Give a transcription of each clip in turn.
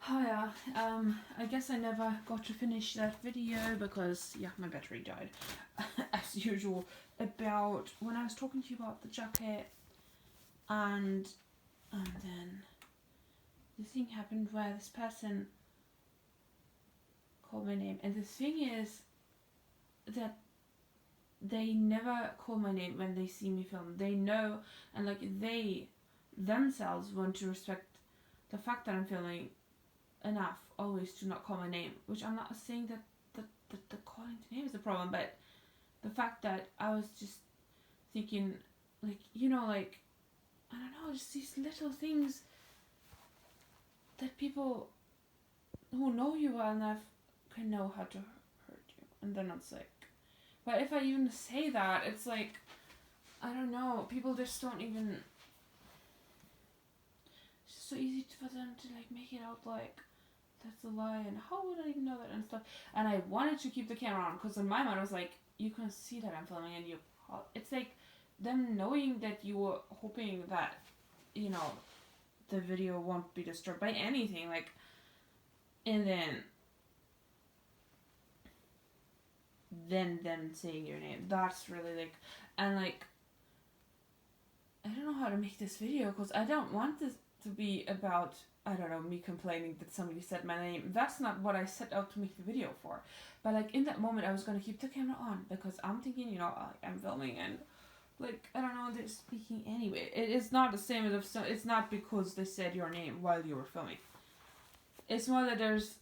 Hiya. I guess I never got to finish that video because, yeah, my battery died. As usual, about when I was talking to you about the jacket, and then the thing happened where this person called my name. And the thing is that they never call my name when they see me film. They know, and like they themselves want to respect the fact that I'm filming enough always to not call my name, which I'm not saying that the calling the name is the problem, but the fact that I was just thinking, like, like, I don't know, just these little things that people who know you well enough can know how to hurt you, and then it's like, but if I even say that, it's like, I don't know, people just don't even, it's just so easy for them to like make it out like that's a lie, and how would I even know that and stuff. And I wanted to keep the camera on because in my mind I was like, you can see that I'm filming, and it's like them knowing that you were hoping that, the video won't be disturbed by anything, like, and then them saying your name. That's really like, and like, I don't know how to make this video because I don't want this to be about, I don't know, me complaining that somebody said my name. That's not what I set out to make the video for. But like in that moment, I was gonna keep the camera on because I'm thinking, I'm filming and like, I don't know, they're speaking anyway. It is not the same as if it's not because they said your name while you were filming. It's more that there's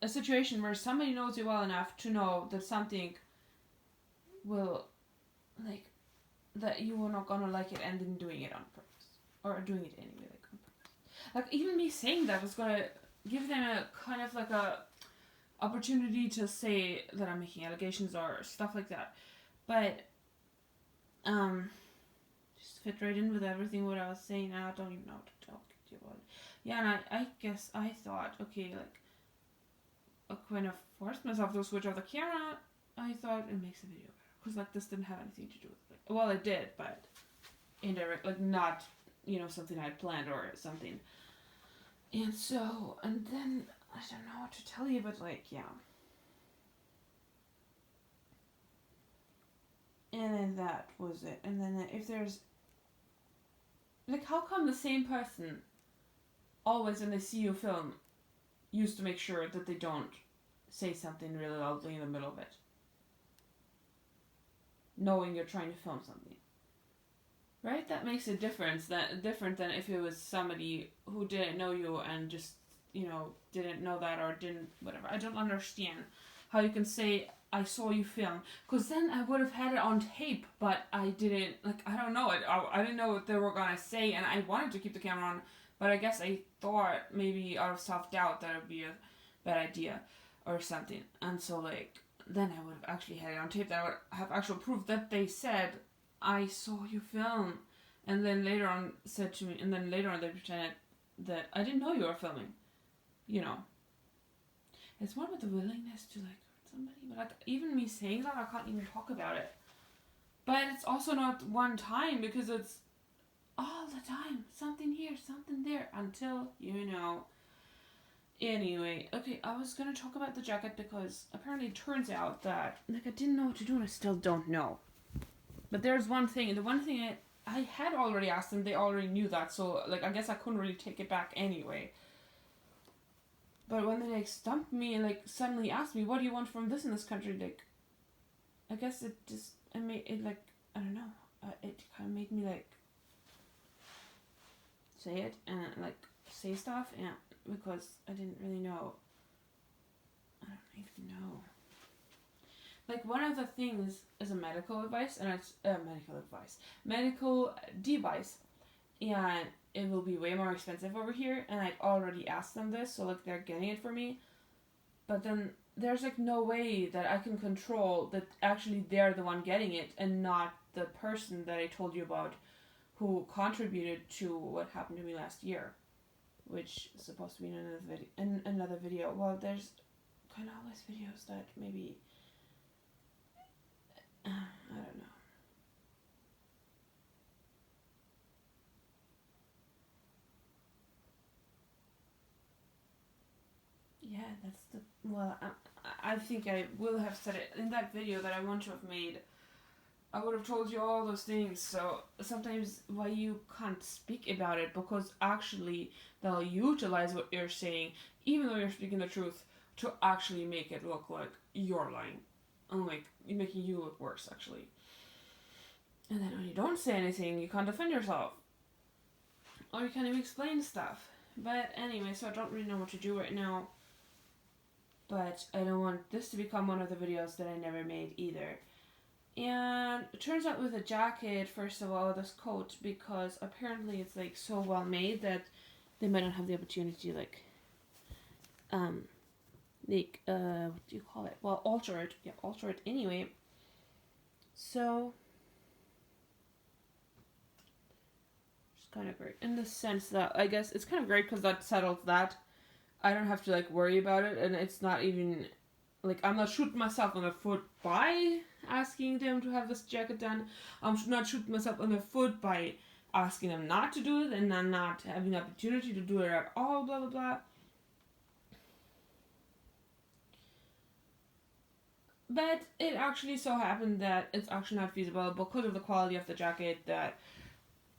a situation where somebody knows you well enough to know that something will, like, that you were not gonna like it and then doing it on purpose. Or doing it anyway, like, on purpose. Like, even me saying that was gonna give them a kind of like a opportunity to say that I'm making allegations or stuff like that. But, just fit right in with everything what I was saying. I don't even know what to talk to you about. Yeah, and I guess I thought, okay, like, I kind of forced myself to switch off the camera. I thought it makes the video better. Because, like, this didn't have anything to do with it. Well, it did, but indirect, like, not, something I had planned or something. And so, and then, I don't know what to tell you, but, like, yeah. And then that was it. And then if there's, like, how come the same person always when they see you film used to make sure that they don't say something really loudly in the middle of it, knowing you're trying to film something, right? That makes a difference. That different than if it was somebody who didn't know you and just didn't know that or didn't whatever. I don't understand how you can say I saw you film, because then I would have had it on tape, but I didn't, like, I don't know it. I didn't know what they were gonna say, and I wanted to keep the camera on, but I guess I thought maybe out of self-doubt that it would be a bad idea or something. And so, like, then I would have actually had it on tape that I would have actual proof that they said, I saw you film. And then later on said to me, and then later on they pretended that I didn't know you were filming. It's more about the willingness to, like, hurt somebody. But, like, even me saying that, I can't even talk about it. But it's also not one time, because it's all the time. Something here, something there, until, Anyway, okay, I was gonna talk about the jacket because apparently it turns out that, like, I didn't know what to do and I still don't know. But there's one thing, and the one thing I had already asked them, they already knew that, so, like, I guess I couldn't really take it back anyway. But when they, like, stumped me and, like, suddenly asked me, what do you want from this in this country, like, I guess it just, it made it, like, I don't know, it kind of made me, like, say it and, like, say stuff, and because I didn't really know. I don't even know. Like, one of the things is a medical device, and it's medical device, and it will be way more expensive over here, and I'd already asked them this, so, like, they're getting it for me, but then there's, like, no way that I can control that actually they're the one getting it, and not the person that I told you about who contributed to what happened to me last year, which is supposed to be in another video. Well, there's kind of always videos that maybe, I don't know. that's the, well, I think I will have said it in that video that I want to have made. I would have told you all those things. So sometimes why you can't speak about it, because actually they'll utilize what you're saying, even though you're speaking the truth, to actually make it look like you're lying, and like making you look worse actually. And then when you don't say anything, you can't defend yourself, or you can't even explain stuff. But anyway, so I don't really know what to do right now. But I don't want this to become one of the videos that I never made either. And it turns out with a jacket, first of all, this coat, because apparently it's like so well made that they might not have the opportunity to what do you call it? Well, alter it. Yeah, alter it anyway. So it's kind of great in the sense that I guess it's kind of great because that settles that. I don't have to like worry about it, and it's not even like I'm not shooting myself in the foot by asking them to have this jacket done. I'm not shooting myself in the foot by asking them not to do it and then not having the opportunity to do it at all, blah blah blah. But it actually so happened that it's actually not feasible because of the quality of the jacket, that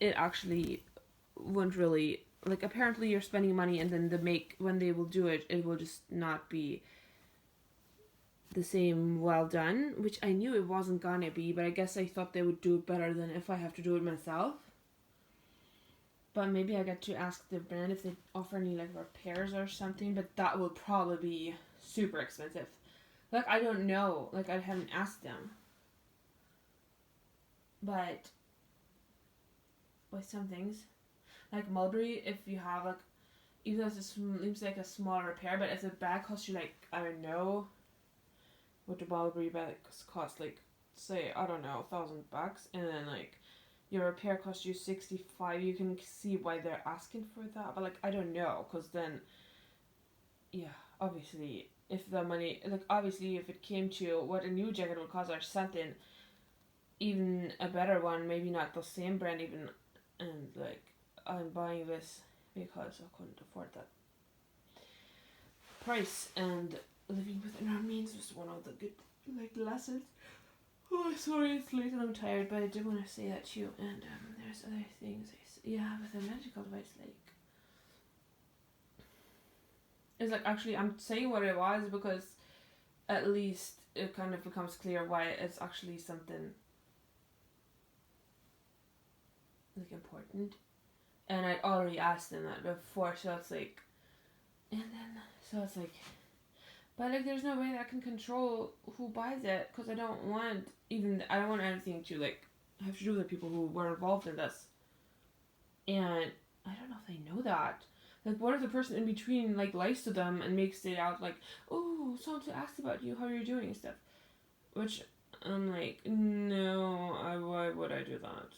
it actually wouldn't really, like, apparently you're spending money and then when they will do it, it will just not be the same well done, which I knew it wasn't gonna be, but I guess I thought they would do it better than if I have to do it myself. But maybe I got to ask the brand if they offer any like repairs or something, but that will probably be super expensive. Like, I don't know, like, I haven't asked them. But with some things, like Mulberry, if you have like, even though it seems like a small repair, but if the bag costs you like, I don't know, what the Mulberry bag cost, like, say, I don't know, $1,000, and then like your repair costs you $65, you can see why they're asking for that. But like, I don't know, because then, yeah, obviously, if the money, like, obviously if it came to what a new jacket would cost or something, even a better one, maybe not the same brand even, and like, I'm buying this because I couldn't afford that price, and living within our means was one of the good, like, lessons. Oh, sorry, it's late and I'm tired, but I did want to say that to you. And there's other things with a magical device, like, it's like, actually, I'm saying what it was because at least it kind of becomes clear why it's actually something like important. And I'd already asked them that before, so it's like, but like, there's no way that I can control who buys it, because I don't want anything to like have to do with the people who were involved in this. And I don't know if they know that. Like, what if the person in between like lies to them and makes it out like, oh, someone asked about you, how you're doing and stuff. Which I'm like, no, why would I do that?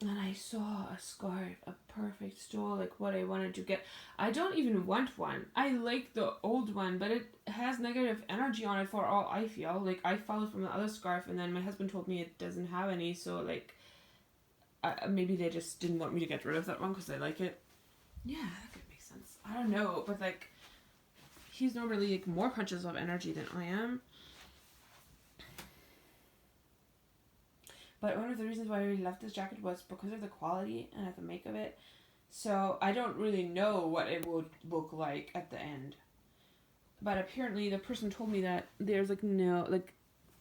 And I saw a scarf, a perfect stole, like what I wanted to get. I don't even want one. I like the old one, but it has negative energy on it for all I feel. Like, I found it from the other scarf, and then my husband told me it doesn't have any, so like, maybe they just didn't want me to get rid of that one because they like it. Yeah, that could make sense. I don't know, but like, he's normally like more conscious of energy than I am. But one of the reasons why I really loved this jacket was because of the quality and the make of it. So I don't really know what it would look like at the end. But apparently the person told me that there's like no, like,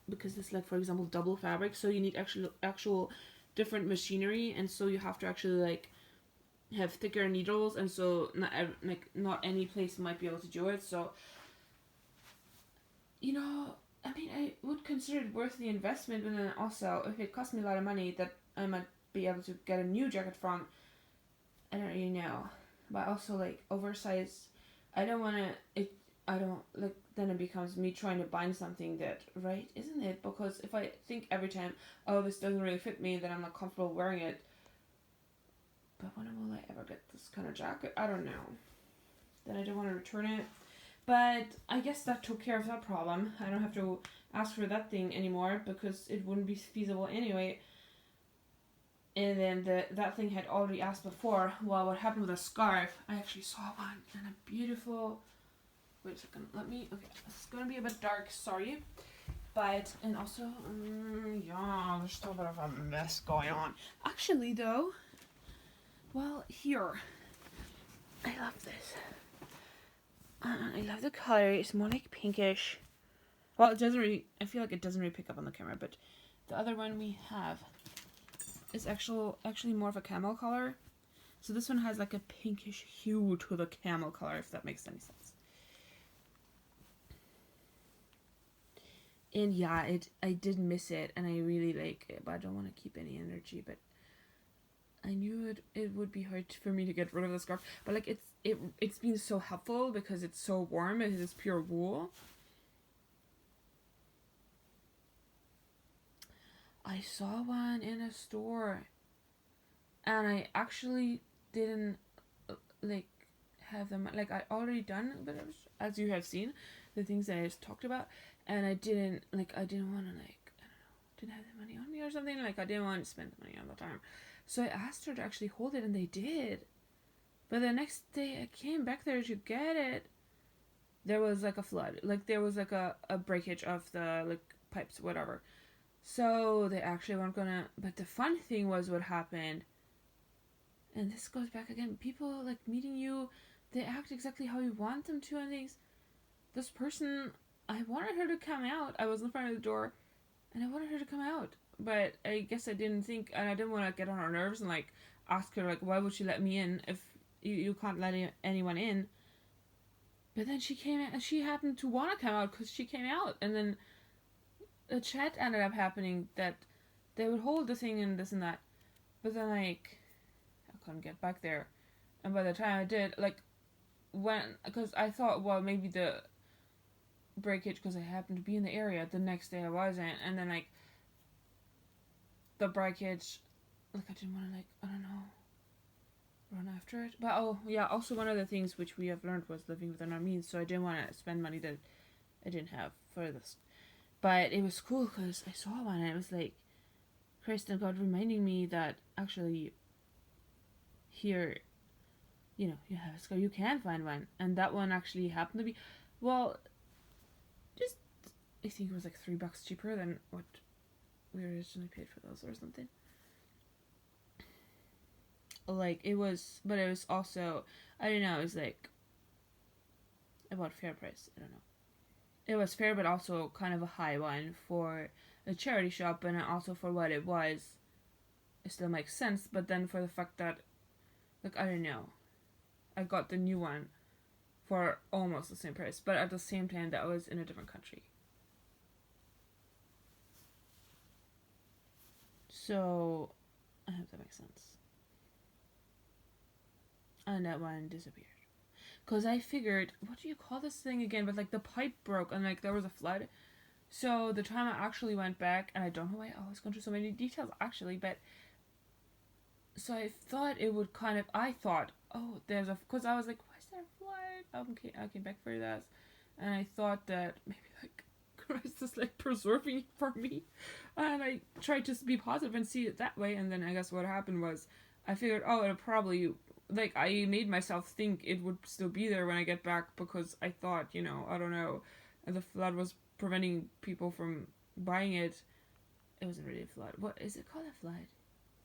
because it's like, for example, double fabric, so you need actual different machinery, and so you have to actually like have thicker needles, and so not any place might be able to do it. So, you know, I mean, I would consider it worth the investment, but then also, if it cost me a lot of money that I might be able to get a new jacket from, I don't really know. But also, like, oversized, I don't want to, then it becomes me trying to bind something that, right, isn't it? Because if I think every time, oh, this doesn't really fit me, then I'm not comfortable wearing it. But when will I ever get this kind of jacket? I don't know. Then I don't want to return it. But I guess that took care of that problem. I don't have to ask for that thing anymore because it wouldn't be feasible anyway. And then that thing had already asked before, well, what happened with a scarf? I actually saw one and a beautiful. Wait a second. Let me. Okay, it's gonna be a bit dark. Sorry, but and also, yeah, there's still a bit of a mess going on. Actually, though, well, here, I love this. I love the color. It's more like pinkish. Well, it doesn't really. I feel like it doesn't really pick up on the camera, but the other one we have is actually more of a camel color. So this one has like a pinkish hue to the camel color, if that makes any sense. And yeah, I did miss it, and I really like it, but I don't want to keep any energy. But I knew it would be hard for me to get rid of the scarf. But like it's been so helpful because it's so warm. It is pure wool. I saw one in a store, and I actually didn't like have them. Like I already done, but as you have seen, the things that I just talked about, and I didn't want to, like, I don't know, didn't have the money on me or something. Like I didn't want to spend the money on the time, so I asked her to actually hold it, and they did. But the next day I came back there to get it. There was like a flood, like there was like a breakage of the like pipes, whatever. So they actually weren't gonna. But the fun thing was what happened. And this goes back again. People like meeting you, they act exactly how you want them to, and things. This person, I wanted her to come out. I was in front of the door, and I wanted her to come out, but I guess I didn't think, and I didn't want to get on her nerves and like ask her like, why would she let me in if you can't let anyone in? But then she came out, and she happened to want to come out because she came out, and then a chat ended up happening that they would hold the thing and this and that, but then like I couldn't get back there, and by the time I did, like because I thought, well, maybe the breakage, because I happened to be in the area the next day I wasn't, and then like the breakage, like I didn't want to, like, I don't know, run after it. But oh yeah, also one of the things which we have learned was living within our means, so I didn't want to spend money that I didn't have for this. But it was cool because I saw one and it was like Christ and God reminding me that actually here, you know, you have a scar, you can find one, and that one actually happened to be, well, just I think it was like $3 cheaper than what we originally paid for those or something. Like it was, but it was also, I don't know, it was like about fair price. I don't know. It was fair, but also kind of a high one for a charity shop, and also for what it was, it still makes sense. But then for the fact that, like, I don't know, I got the new one for almost the same price, but at the same time that was in a different country. So, I hope that makes sense. And that one disappeared. Because I figured, what do you call this thing again? But like the pipe broke and like there was a flood. So the time I actually went back, and I don't know why I always go into so many details actually, but so I thought it would kind of, I thought, oh, there's a, because I was like, why is there a flood? Okay, I came back for that. And I thought that maybe like Christ is like preserving it for me. And I tried to be positive and see it that way. And then I guess what happened was I figured, oh, it'll probably, like, I made myself think it would still be there when I get back because I thought, you know, I don't know, the flood was preventing people from buying it. It wasn't really a flood. What is it called, a flood?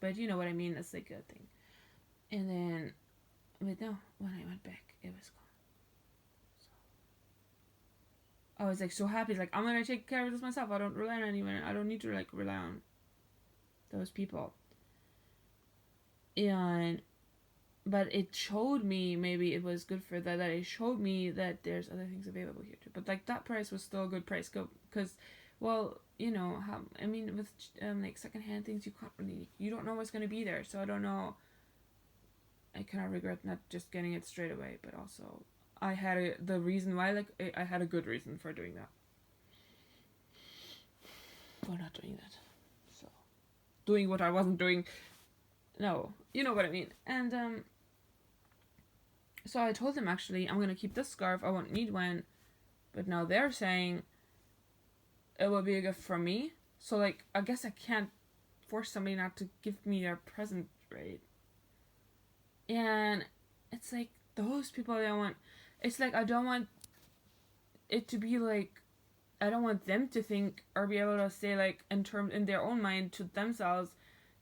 But you know what I mean, that's like a thing. And then, but no, when I went back, it was gone. So, I was like so happy, like, I'm gonna take care of this myself. I don't rely on anyone. I don't need to like rely on those people. And but it showed me, maybe it was good for that it showed me that there's other things available here too. But like that price was still a good price, because, well, you know how, I mean, with like secondhand things, you can't really, you don't know what's going to be there. So I don't know, I kind of regret not just getting it straight away. But also I had the reason why, like I had a good reason for doing that, for not doing that. So doing what I wasn't doing, no, you know what I mean. And so I told them, actually, I'm gonna keep this scarf, I won't need one. But now they're saying it will be a gift from me. So like, I guess I can't force somebody not to give me a present, right? And it's like, those people I don't want, it's like, I don't want it to be like, I don't want them to think or be able to say like in their own mind to themselves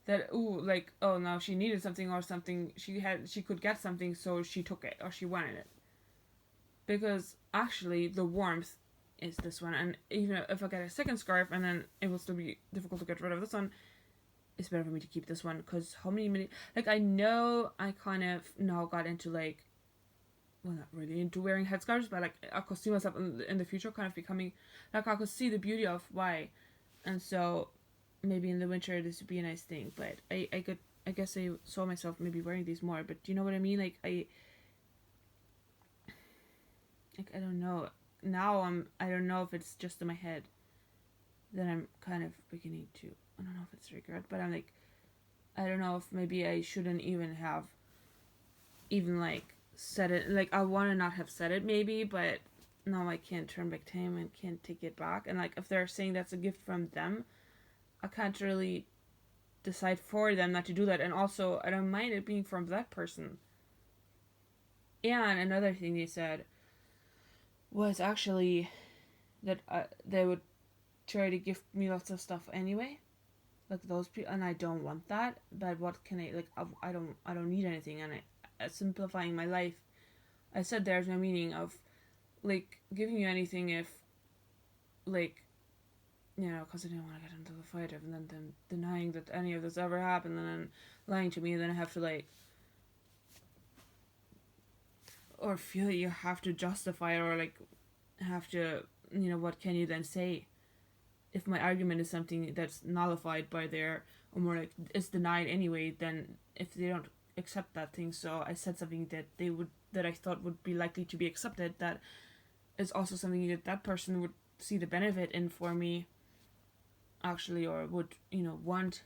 that, ooh, like, oh, now she needed something or something, she could get something, so she took it or she wanted it. Because actually the warmth is this one, and even if I get a second scarf and then it will still be difficult to get rid of this one, it's better for me to keep this one. Because how many, like, I know I kind of now got into like, well, not really into wearing headscarves, but like I could see myself in the future kind of becoming, like, I could see the beauty of why, and so maybe in the winter this would be a nice thing. But I guess I saw myself maybe wearing these more. But do you know what I mean? Like I don't know. Now I don't know if it's just in my head that I'm kind of beginning to, I don't know if it's regret, but I'm like, I don't know if maybe I shouldn't even have even like said it. Like, I want to not have said it maybe, but no, I can't turn back time and can't take it back. And like, if they're saying that's a gift from them, I can't really decide for them not to do that. And also, I don't mind it being from that person. And another thing they said was actually that they would try to give me lots of stuff anyway, like those people, and I don't want that. But what can I, like, I don't need anything. And simplifying my life, I said there's no meaning of like giving you anything if, like, you know, because I didn't want to get into the fight and then them denying that any of this ever happened and then lying to me, and then I have to like, or feel that you have to justify it, or like have to, you know, what can you then say if my argument is something that's nullified by their, or more like it's denied anyway, then if they don't accept that thing. So I said something that they would, that I thought would be likely to be accepted, that is also something that that person would see the benefit in for me actually, or would, you know, want.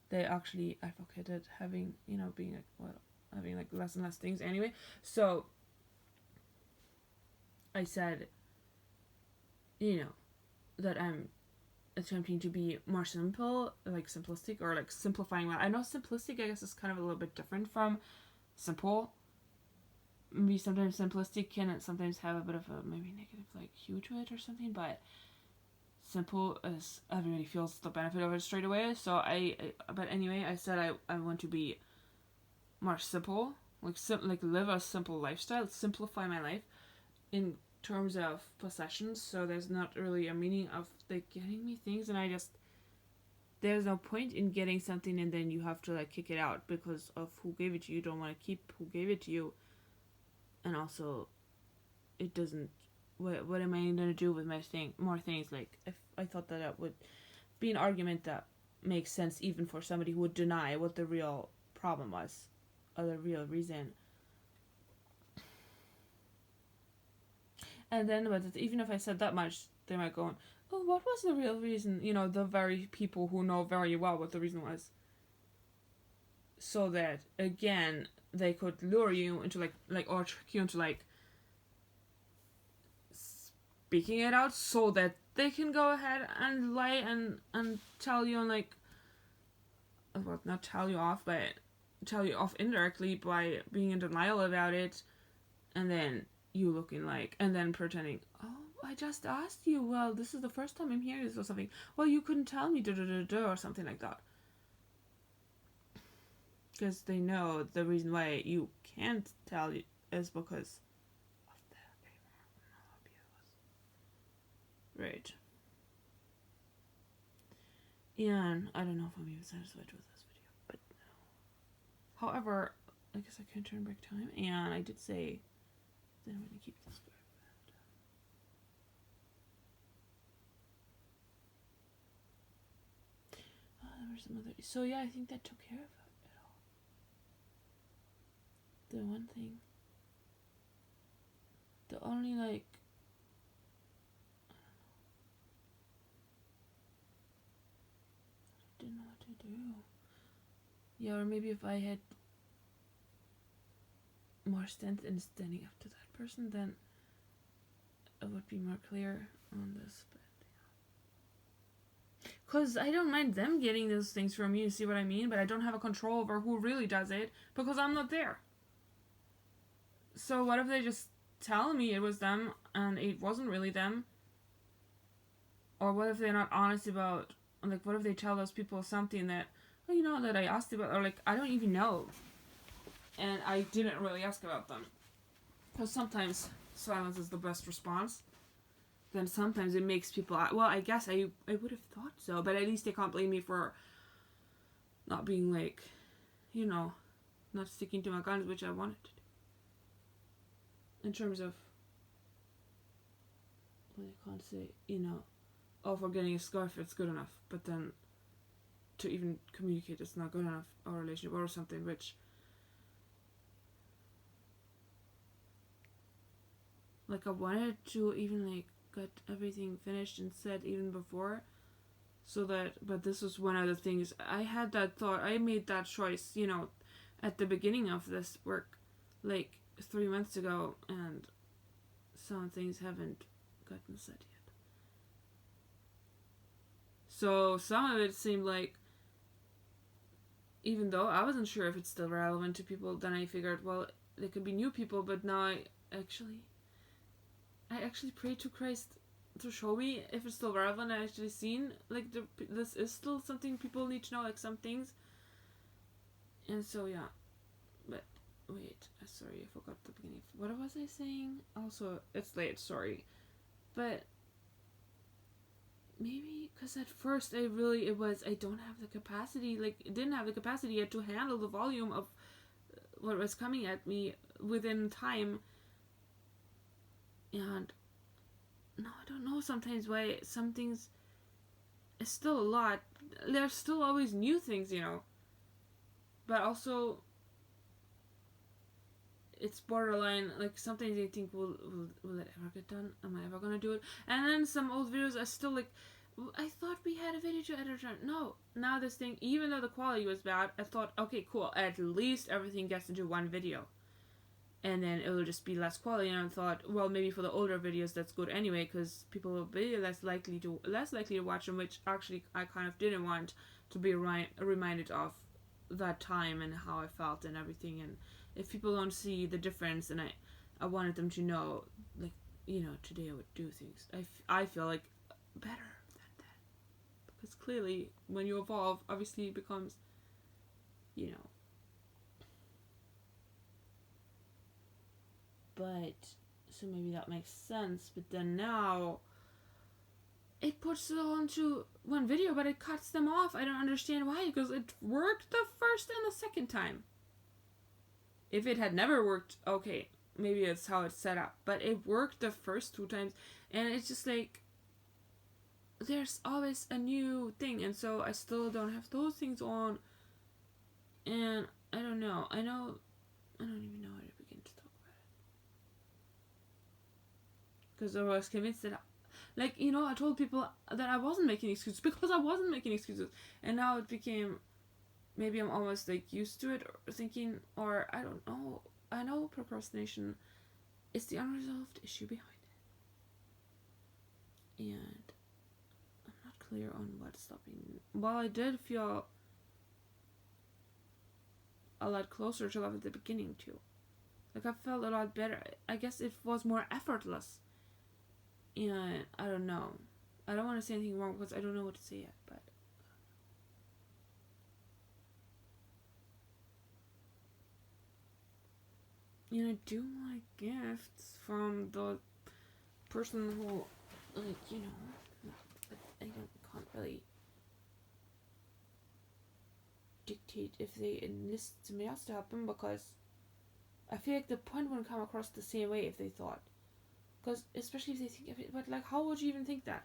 They actually advocated having, you know, being like, well, having like less and less things anyway. So I said, you know, that I'm attempting to be more simple, like simplistic, or like simplifying. I know simplistic, I guess, is kind of a little bit different from simple. Maybe sometimes simplistic can sometimes have a bit of a maybe negative like hue to it or something, but simple is, everybody feels the benefit of it straight away. So but anyway, I said I want to be more simple, like like live a simple lifestyle, simplify my life in terms of possessions. So there's not really a meaning of like getting me things, and I just, there's no point in getting something and then you have to like kick it out because of who gave it to you. You don't want to keep who gave it to you, and also it doesn't, what am I gonna do with my more things? Like, if I thought that would be an argument that makes sense even for somebody who would deny what the real problem was, or the real reason. And then, but even if I said that much, they might go, oh, what was the real reason? You know, the very people who know very well what the reason was. So that, again, they could lure you into like or trick you into like speaking it out, so that they can go ahead and lie and tell you, and like, well, not tell you off, but tell you off indirectly by being in denial about it, and then you looking like, and then pretending, oh, I just asked you, well, this is the first time I'm hearing this or something, well, you couldn't tell me, or something like that. Because they know the reason why you can't tell is because of the abuse. Right. And I don't know if I'm even satisfied with this video, but no. However, I guess I can turn back time, and I did say that I'm going to keep this square. There were some other. So yeah, I think that took care of it all. The one thing. The only like. I didn't know what to do. Yeah, or maybe if I had more strength in standing up to that person, then it would be more clear on this. But because I don't mind them getting those things from me, you see what I mean? But I don't have a control over who really does it because I'm not there. So what if they just tell me it was them and it wasn't really them? Or what if they're not honest about, like, what if they tell those people something that, oh, you know, that I asked about, or like, I don't even know. And I didn't really ask about them. Because sometimes silence is the best response. Then sometimes it makes people, well, I guess I would have thought so, but at least they can't blame me for not being like, you know, not sticking to my guns, which I wanted to do. In terms of, well, I can't say, you know, oh, for getting a scarf, it's good enough, but then to even communicate, it's not good enough, our relationship or something, which, like, I wanted to even, like, get everything finished and said even before, so that, but this was one of the things, I had that thought, I made that choice, you know, at the beginning of this work, like, 3 months ago, and some things haven't gotten said yet. So some of it seemed like, even though I wasn't sure if it's still relevant to people, then I figured, well, there could be new people, but now I actually pray to Christ to show me if it's still relevant. I actually seen, like, this is still something people need to know, like, some things. And so, yeah. But, wait, sorry, I forgot the beginning. What was I saying? Also, it's late, sorry. But maybe because at first I don't have the capacity, like, didn't have the capacity yet to handle the volume of what was coming at me within time. And no, I don't know sometimes why some things is still a lot. There's still always new things, you know. But also, it's borderline, like, sometimes I think, will it ever get done? Am I ever gonna do it? And then some old videos are still like, I thought we had a video to edit. No, now this thing, even though the quality was bad, I thought, okay, cool, at least everything gets into one video. And then it will just be less quality. And I thought, well, maybe for the older videos that's good anyway, because people will be less likely to watch them, which actually I kind of didn't want to be reminded of that time and how I felt and everything. And if people don't see the difference, and I wanted them to know, like, you know, today I would do things, I feel like better than that. Because clearly, when you evolve, obviously it becomes, you know. But, so maybe that makes sense. But then now, it puts it all into one video, but it cuts them off. I don't understand why, because it worked the first and the second time. If it had never worked, okay, maybe it's how it's set up. But it worked the first 2 times, and it's just like, there's always a new thing, and so I still don't have those things on. And I don't know. I don't even know how to begin to talk about it. Because I was convinced that, like, you know, I told people that I wasn't making excuses because I wasn't making excuses. And now it became, maybe I'm almost, like, used to it, or thinking, or I don't know. I know procrastination is the unresolved issue behind it. And I'm not clear on what's stopping me. Well, I did feel a lot closer to love at the beginning, too. Like, I felt a lot better. I guess it was more effortless. And I don't know. I don't want to say anything wrong because I don't know what to say yet, but you know, do my gifts from the person who, like, you know, I can't really dictate if they enlist somebody else to help them, because I feel like the point wouldn't come across the same way if they thought. Because, especially if they think of it, but, like, how would you even think that?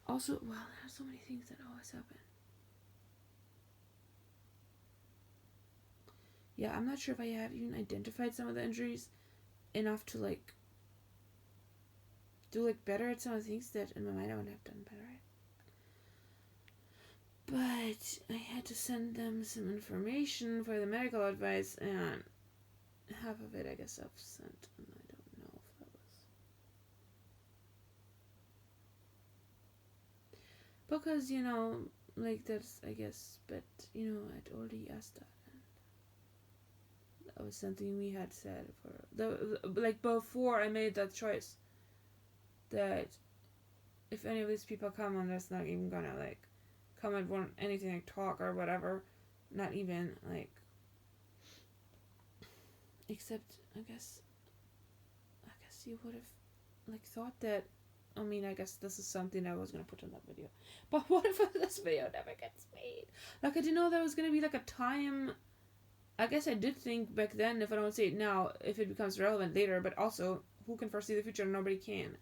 Also, well, there's so many things that always happen. Yeah, I'm not sure if I have even identified some of the injuries enough to, like, do, like, better at some of the things that in my mind I would have done better at. But I had to send them some information for the medical advice, and half of it I guess I've sent, and I don't know if that was... Because, you know, like that's, I guess, but you know, I'd already asked that. That was something we had said for like before I made that choice. That if any of these people come and that's not even gonna like come and want anything like talk or whatever, not even like, except I guess you would have like thought that. I mean, I guess this is something I was gonna put in that video, but what if this video never gets made? Like, I didn't know there was gonna be like a time. I guess I did think back then, if I don't say it now, if it becomes relevant later, but also, who can foresee the future? Nobody can.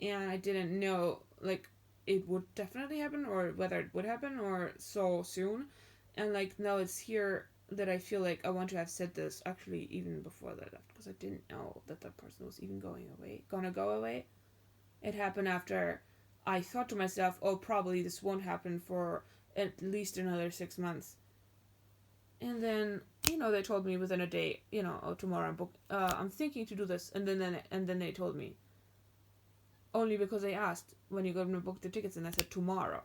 And I didn't know, like, it would definitely happen, or whether it would happen, or so soon. And, like, now it's here that I feel like I want to have said this, actually, even before that, because I didn't know that that person was even gonna go away. It happened after I thought to myself, oh, probably this won't happen for at least another 6 months. And then, you know, they told me within a day, you know, oh, tomorrow I'm thinking to do this, and then they told me, only because I asked when you're going to book the tickets, and I said tomorrow.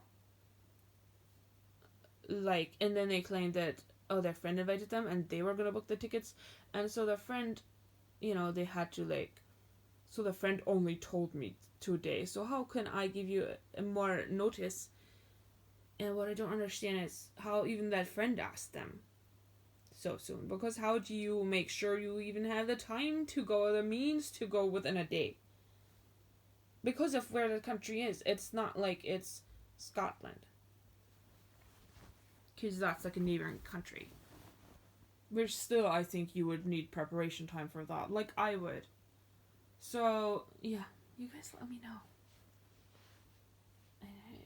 Like, and then they claimed that, oh, their friend invited them, and they were gonna book the tickets, and so their friend, you know, they had to like, so the friend only told me 2 days. So how can I give you a more notice? And what I don't understand is how even that friend asked them so soon, because how do you make sure you even have the time to go, the means to go within a day? Because of where the country is, it's not like it's Scotland, because that's like a neighboring country, which still I think you would need preparation time for that, like I would. So yeah, you guys let me know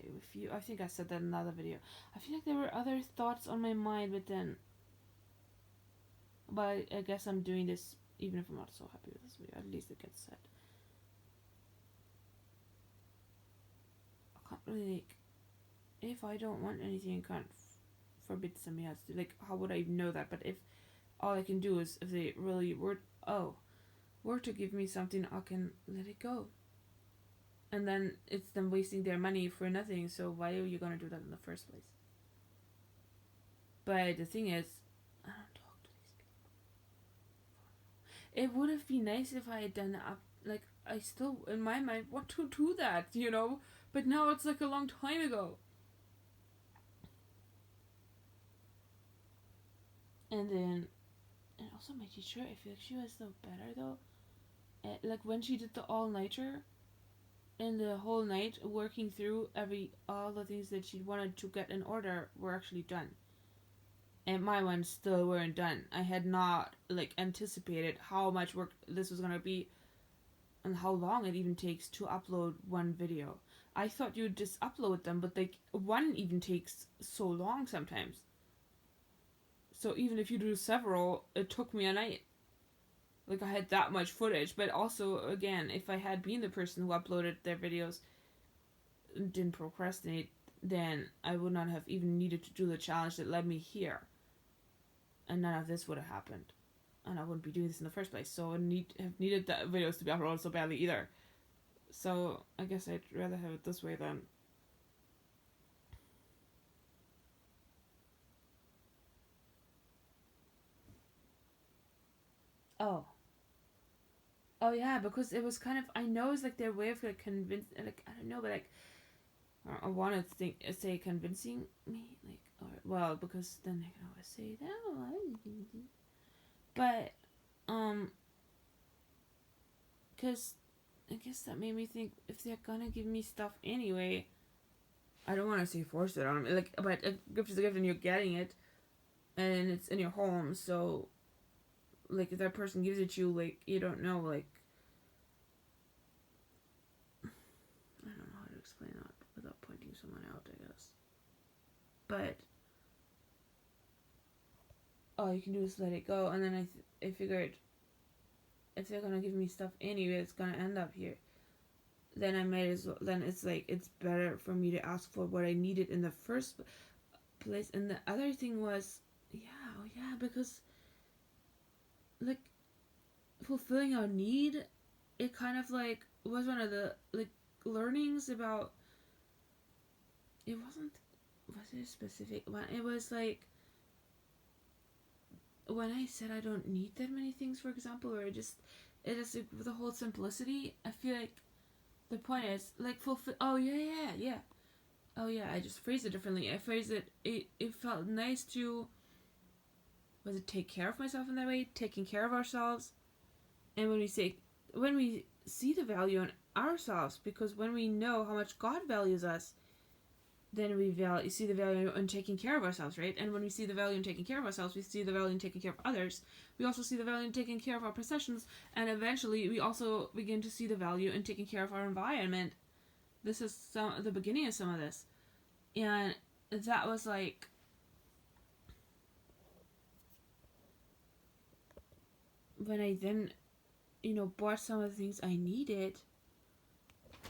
if you. I think I said that in another video. I feel like there were other thoughts on my mind, but I guess I'm doing this even if I'm not so happy with this video. At least it gets said. I can't really, like, if I don't want anything, I can't forbid somebody else to. Like, how would I even know that? But if all I can do is, if they really were to give me something, I can let it go. And then it's them wasting their money for nothing, so why are you gonna do that in the first place? But the thing is, I don't talk to these people. It would have been nice if I had done that. Like, I still, in my mind, want to do that, you know? But now it's like a long time ago. And then, and also my teacher, I feel like she was so better though. Like when she did the all-nighter, and the whole night working through all the things that she wanted to get in order were actually done. And my ones still weren't done. I had not like anticipated how much work this was gonna be, and how long it even takes to upload one video. I thought you would just upload them, but like one even takes so long sometimes. So even if you do several, it took me a night. Like, I had that much footage, but also, again, if I had been the person who uploaded their videos and didn't procrastinate, then I would not have even needed to do the challenge that led me here. And none of this would have happened. And I wouldn't be doing this in the first place, so I have needed the videos to be uploaded so badly either. So, I guess I'd rather have it this way then. Oh yeah, because it was kind of, I know it's like their way of like convincing, like, I don't know, but like, I want to say convincing me, like, or, well, because then they can always say that, but, because I guess that made me think, if they're gonna give me stuff anyway, I don't want to say force it on me, like, but a gift is a gift and you're getting it, and it's in your home, so, like, if that person gives it to you, like, you don't know, like, I don't know how to explain that without pointing someone out, I guess. But all you can do is let it go, and then I figured, if they're gonna give me stuff anyway, it's gonna end up here. Then I might as well. Then it's like, it's better for me to ask for what I needed in the first place. And the other thing was, because like fulfilling our need, it kind of like was one of the like learnings about. It wasn't was it a specific one? It was like when I said I don't need that many things, for example, or it is like, the whole simplicity. I feel like the point is like fulfill. Oh yeah. Oh yeah, I just phrased it differently. I phrased it. It felt nice to. Was it take care of myself in that way? Taking care of ourselves, and when we see the value in ourselves, because when we know how much God values us, then we see the value in taking care of ourselves, right? And when we see the value in taking care of ourselves, we see the value in taking care of others. We also see the value in taking care of our possessions, and eventually we also begin to see the value in taking care of our environment. This is the beginning of some of this, and that was like when I then, bought some of the things I needed.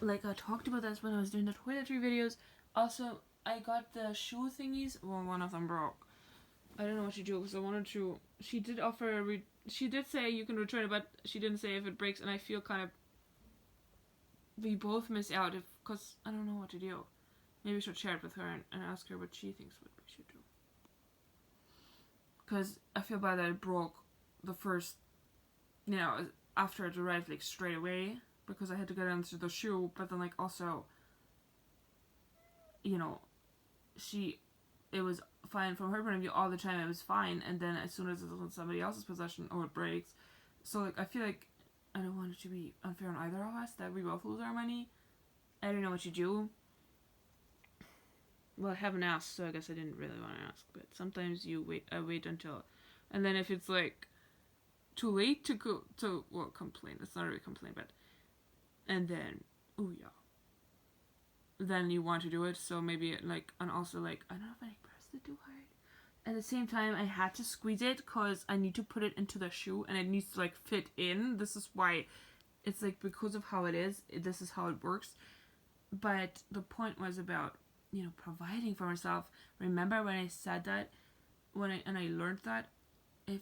Like I talked about this when I was doing the toiletry videos. Also, I got the shoe thingies. Well, one of them broke. I don't know what to do because I wanted to. She did offer. She did say you can return it, but she didn't say if it breaks. And I feel kind of. We both miss out because I don't know what to do. Maybe I should share it with her and ask her what she thinks what we should do. Because I feel bad that it broke the first. After it arrived like straight away because I had to get into the shoe, but then like also. It was fine from her point of view all the time. It was fine, and then as soon as it's in somebody else's possession, it breaks. So like I feel like I don't want it to be unfair on either of us that we both lose our money. I don't know what to do. Well, I haven't asked, so I guess I didn't really want to ask. But sometimes I wait until, and then if it's like too late to complain. It's not really a complaint, but and then then you want to do it, so maybe and also I don't know if I pressed it too hard. At the same time, I had to squeeze it because I need to put it into the shoe and it needs to fit in. This is why it's because of how it is, this is how it works. But the point was about providing for myself. Remember when I said that, I learned that, it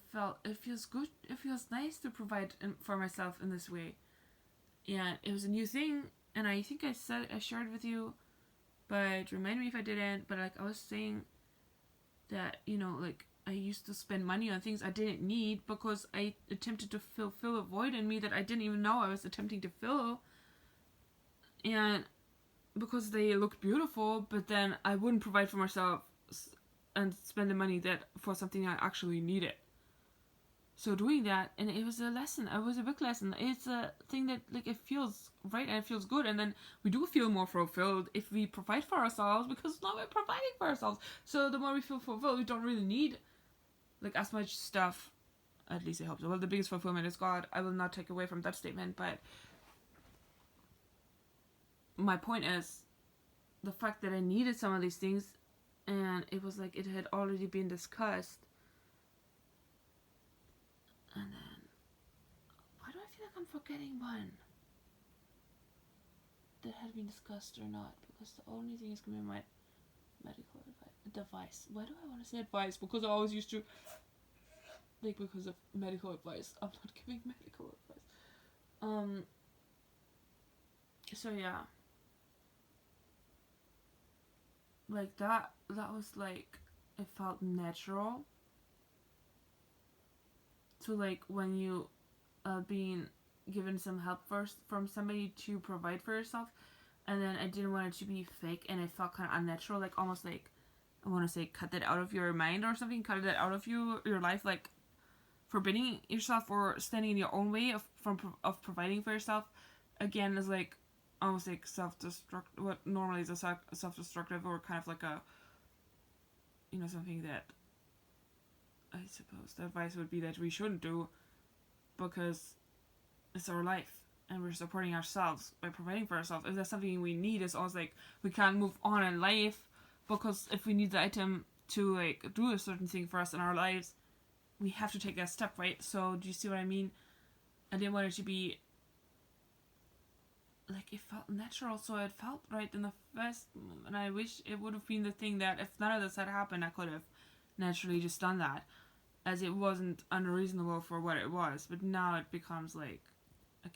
feels good. It feels nice to provide for myself in this way. Yeah, it was a new thing. And I think I shared with you, but remind me if I didn't. But I was saying that I used to spend money on things I didn't need because I attempted to fill a void in me that I didn't even know I was attempting to fill, and because they looked beautiful, but then I wouldn't provide for myself and spend the money for something I actually needed. So doing that, and it was a lesson. It was a big lesson. It's a thing that it feels right and it feels good, and then we do feel more fulfilled if we provide for ourselves because now we're providing for ourselves. So the more we feel fulfilled, we don't really need as much stuff. At least I hope so. Well, the biggest fulfillment is God. I will not take away from that statement, but my point is the fact that I needed some of these things, and it was it had already been discussed. And then, why do I feel like I'm forgetting one that had been discussed or not? Because the only thing is going to be my medical device. Why do I want to say advice? Because I always used to, because of medical advice. I'm not giving medical advice. So yeah. That was it felt natural. To when you being given some help first from somebody to provide for yourself, and then I didn't want it to be fake, and it felt kind of unnatural, almost I want to say cut that out of your mind or something, cut that out of your life, forbidding yourself or standing in your own way of providing for yourself. Again, is almost self-destructive. What normally is a self-destructive, or kind of a something that I suppose the advice would be that we shouldn't do, because it's our life and we're supporting ourselves by providing for ourselves. If that's something we need, it's almost we can't move on in life, because if we need the item to do a certain thing for us in our lives, we have to take that step, right? So do you see what I mean? I didn't want it to be it felt natural, so it felt right in the first, and I wish it would have been the thing that if none of this had happened, I could have naturally just done that, as it wasn't unreasonable for what it was. But now it becomes I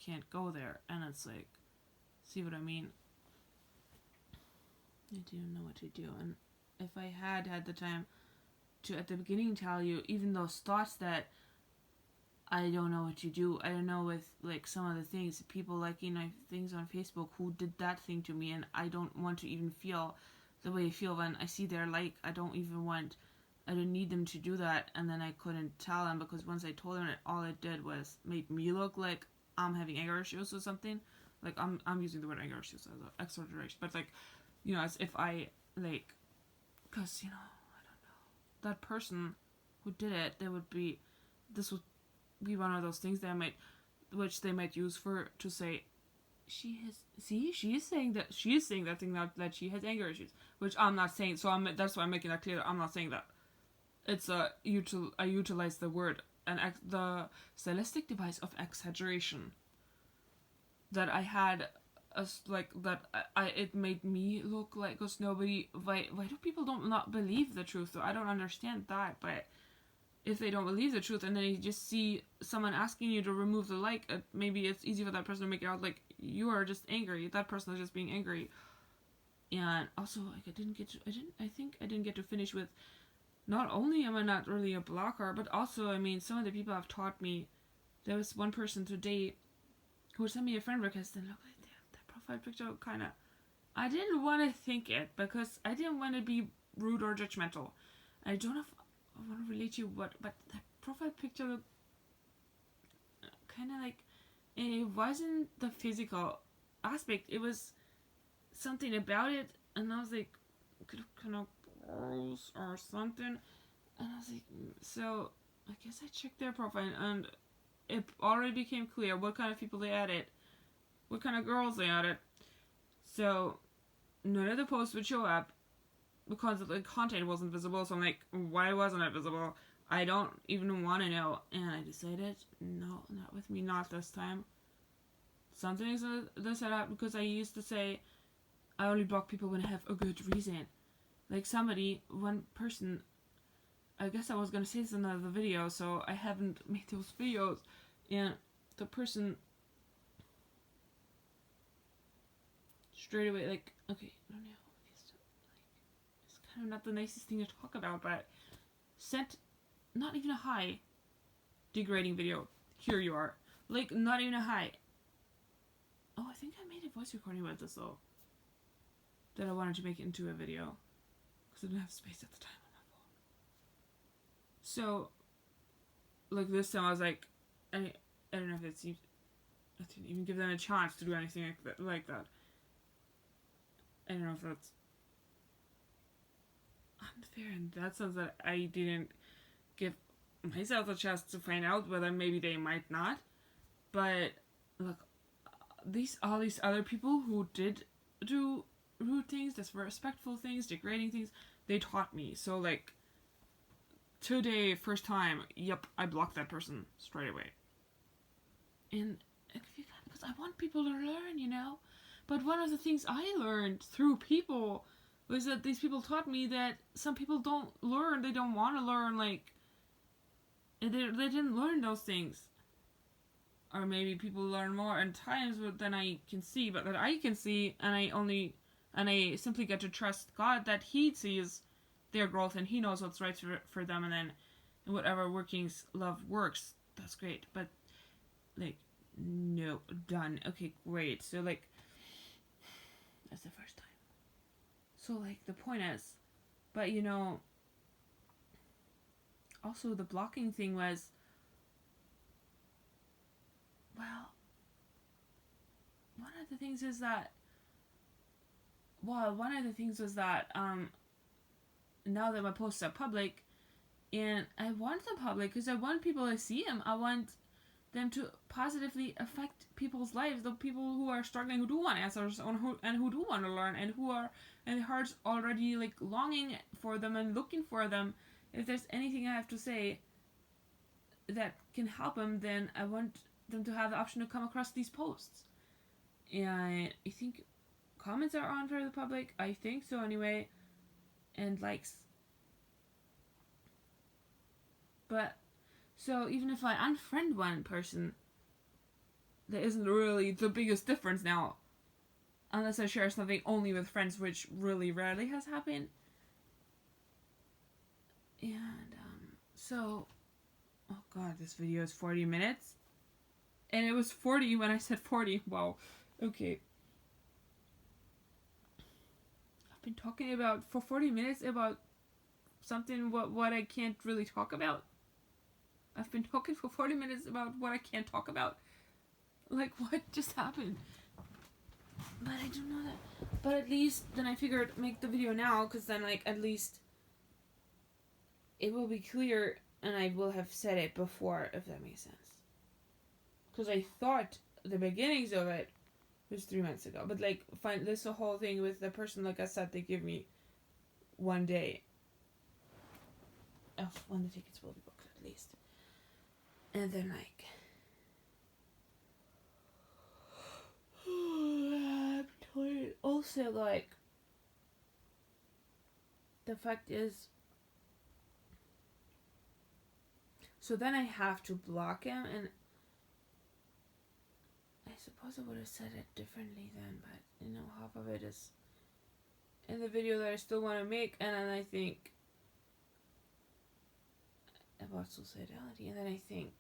can't go there, and it's see what I mean? I don't know what to do, and if I had the time to at the beginning tell you, even those thoughts that I don't know what you do. I don't know with like some of the things, people liking things on Facebook who did that thing to me, and I don't want to even feel the way I feel when I see their like. I don't need them to do that, and then I couldn't tell them because once I told them it, all it did was make me look like I'm having anger issues or something. Like I'm using the word anger issues as an exaggeration, but like, as if I like, cause I don't know, that person who did it, this would be one of those things which they might use to say, she is saying that thing that she has anger issues, which I'm not saying. So that's why I'm making that clear. I'm not saying that. It's I utilize the word the stylistic device of exaggeration that I had it made me look like, because why do people not believe the truth though? I don't understand that. But if they don't believe the truth and then you just see someone asking you to remove the like, maybe it's easy for that person to make it out like you are just angry, that person is just being angry. And also, like, I think I didn't get to finish with, not only am I not really a blocker, but also, I mean, some of the people have taught me. There was one person today who sent me a friend request and look like that profile picture kind of, I didn't want to think it because I didn't want to be rude or judgmental. I don't know if I want to relate to you but that profile picture looked kind of like, it wasn't the physical aspect, it was something about it, and I was like, kind of gross or something, and I was like, so I guess I checked their profile and it already became clear what kind of people they added, what kind of girls they added. So none of the posts would show up because the content wasn't visible. So I'm like, why wasn't it visible? I don't even want to know. And I decided, no, not with me, not this time. Something's this set up because I used to say I only block people when I have a good reason. Like one person, I guess I was gonna say this in another video, so I haven't made those videos. And the person straight away, like, okay, I don't know, it's kind of not the nicest thing to talk about, but sent not even a hi, degrading video. Here you are, like, not even a hi. Oh, I think I made a voice recording about this though, that I wanted to make it into a video because I didn't have space at the time on my phone. So, like, this time I was like, I don't know if it seems, I didn't even give them a chance to do anything like that. I don't know if that's unfair in that sense that I didn't give myself a chance to find out whether maybe they might not. But look, all these other people who did do rude things, disrespectful things, degrading things, they taught me. So like today, first time, yep, I blocked that person straight away. And because I want people to learn, But one of the things I learned through people was that these people taught me that some people don't learn, they don't want to learn, like, they didn't learn those things. Or maybe people learn more in times than I can see, but that I can see, and I simply get to trust God that He sees their growth and He knows what's right for them, and then in whatever workings love works, that's great. But, like, no, done. Okay, great. So, like, that's the first time. So, like, the point is, but, also the blocking thing was, well, one of the things was that, now that my posts are public, and I want them public because I want people to see them. I want them to positively affect people's lives, the people who are struggling, who do want answers, and who do want to learn, and who are, and their hearts already, like, longing for them and looking for them. If there's anything I have to say that can help them, then I want them to have the option to come across these posts. And I think comments are on for the public. I think so anyway. And likes. But, so even if I unfriend one person, there isn't really the biggest difference now. Unless I share something only with friends, which really rarely has happened. And so, oh god, this video is 40 minutes. And it was 40 when I said 40. Wow. Okay. I've been talking about for 40 minutes about something what I can't really talk about. I've been talking for 40 minutes about what I can't talk about. Like, what just happened? But I don't know that. But at least then I figured make the video now, because then like at least it will be clear and I will have said it before, if that makes sense. Because I thought the beginnings of it was 3 months ago. But like, find this the whole thing with the person, like I said, they give me 1 day of when the tickets will be booked at least. And then like also like the fact is, so then I have to block him, and I suppose I would have said it differently then, but you know, half of it is in the video that I still want to make, and then I think about suicidality, and then I think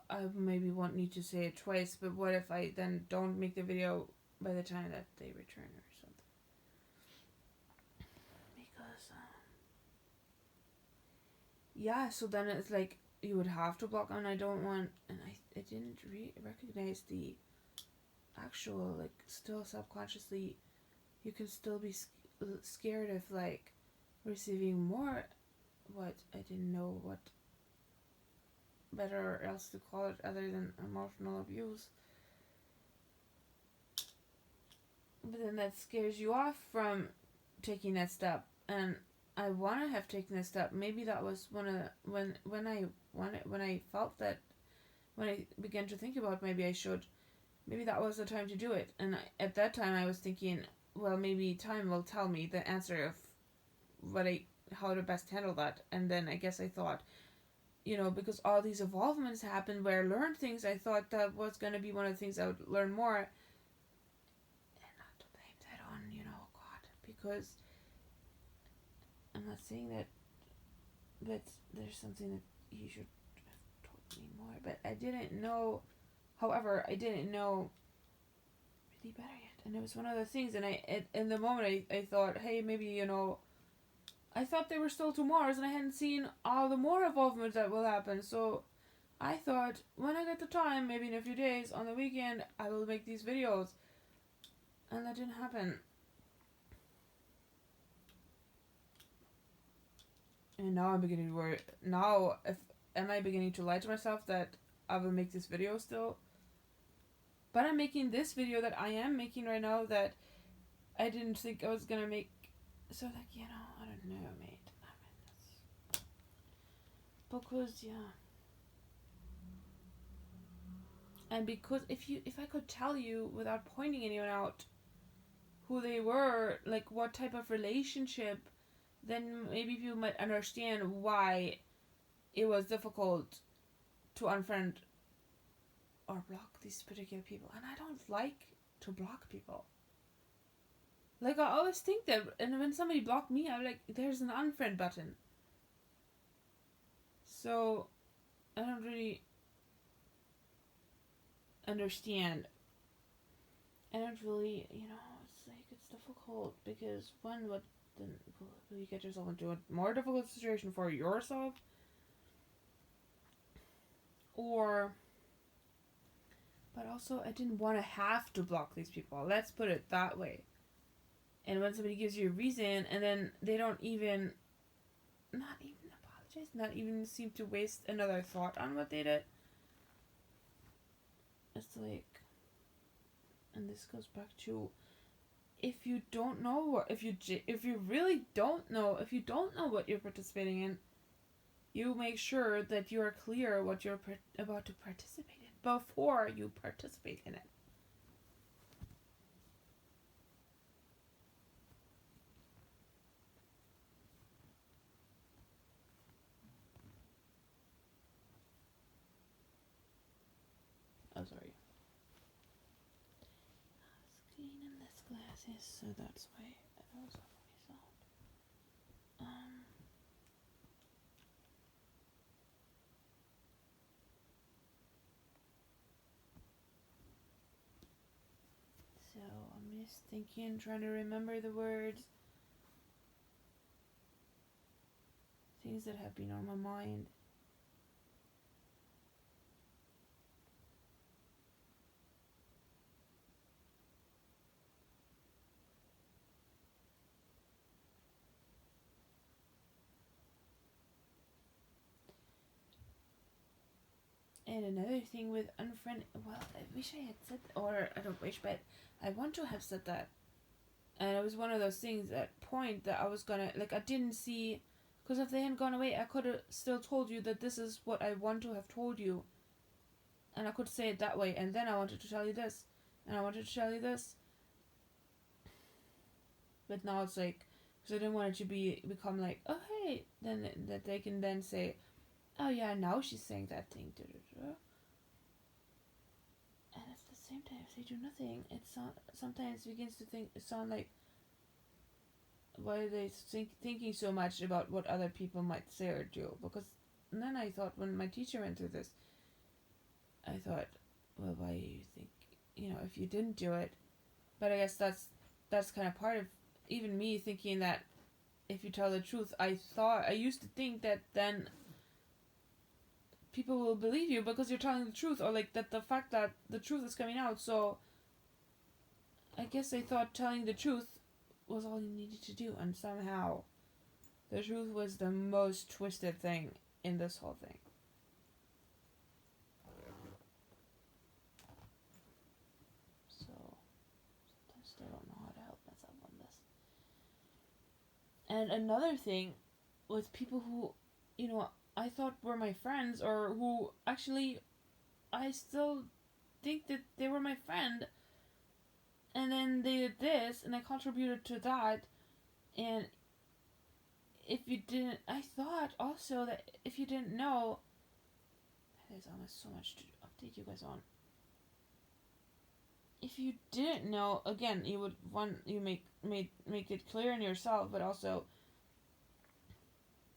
I maybe won't need to say it twice, but what if I then don't make the video by the time that they return or something? Because, yeah, so then it's like, you would have to block, and I don't want, and I didn't recognize the actual, like, still subconsciously, you can still be scared of, like, receiving more, what, I didn't know what better else to call it other than emotional abuse. But then that scares you off from taking that step, and I want to have taken this step. Maybe that was one of when I felt that, when I began to think about maybe I should, maybe that was the time to do it. And at that time I was thinking, well, maybe time will tell me the answer of how to best handle that. And then I guess I thought, you know, because all these evolvements happened where I learned things, I thought that was going to be one of the things I would learn more. And not to blame that on, you know, God, because I'm not saying that there's something that you should have told me more, but I didn't know, however, I didn't know really better yet. And it was one of the things, and in the moment I thought, hey, maybe, you know, I thought there were still 2 more, and I hadn't seen all the more evolvements that will happen. So I thought, when I get the time, maybe in a few days, on the weekend, I will make these videos. And that didn't happen. And now I'm beginning to worry. Now, am I beginning to lie to myself that I will make this video still? But I'm making this video that I am making right now that I didn't think I was gonna make. So, like, you know, I don't know, mate. I mean, because, yeah. And because if I could tell you without pointing anyone out who they were, like what type of relationship, then maybe people might understand why it was difficult to unfriend or block these particular people. And I don't like to block people. Like, I always think that, and when somebody blocked me, I'm like, there's an unfriend button. So, I don't really understand. I don't really, you know, it's like, it's difficult because one, what then will you get yourself into a more difficult situation for yourself, or, but also I didn't want to have to block these people. Let's put it that way. And when somebody gives you a reason and then they don't even, not even apologize, not even seem to waste another thought on what they did, it's like, and this goes back to, if you don't know, if you really don't know, if you don't know what you're participating in, you make sure that you are clear what you're about to participate in before you participate in it. Oh, sorry. I was cleaning this glasses, so that's why I was off my sound. Just thinking, trying to remember the words. Things that have been on my mind. And another thing with unfriend, well, I wish I had said, or I don't wish, but I want to have said that. And it was one of those things at point that I was gonna, like, I didn't see, because if they hadn't gone away, I could have still told you that this is what I want to have told you. And I could say it that way, and then I wanted to tell you this, and I wanted to tell you this. But now it's like, because I didn't want it to become like, oh hey, then that they can then say, oh yeah, now she's saying that thing. And at the same time, if they do nothing, it sometimes begins to sound like, why are they thinking so much about what other people might say or do? Because then I thought, when my teacher went through this, I thought, well, why do you think, if you didn't do it? But I guess that's kind of part of even me thinking that if you tell the truth, I used to think that then people will believe you because you're telling the truth, or like that the fact that the truth is coming out. So I guess I thought telling the truth was all you needed to do, and somehow the truth was the most twisted thing in this whole thing. So I still don't know how to help myself on this. And another thing with people who, I thought were my friends, or who actually I still think that they were my friend, and then they did this, and I contributed to that. And if you didn't, I thought also that if you didn't know, there's almost so much to update you guys on. If you didn't know, again, you would make it clear in yourself, but also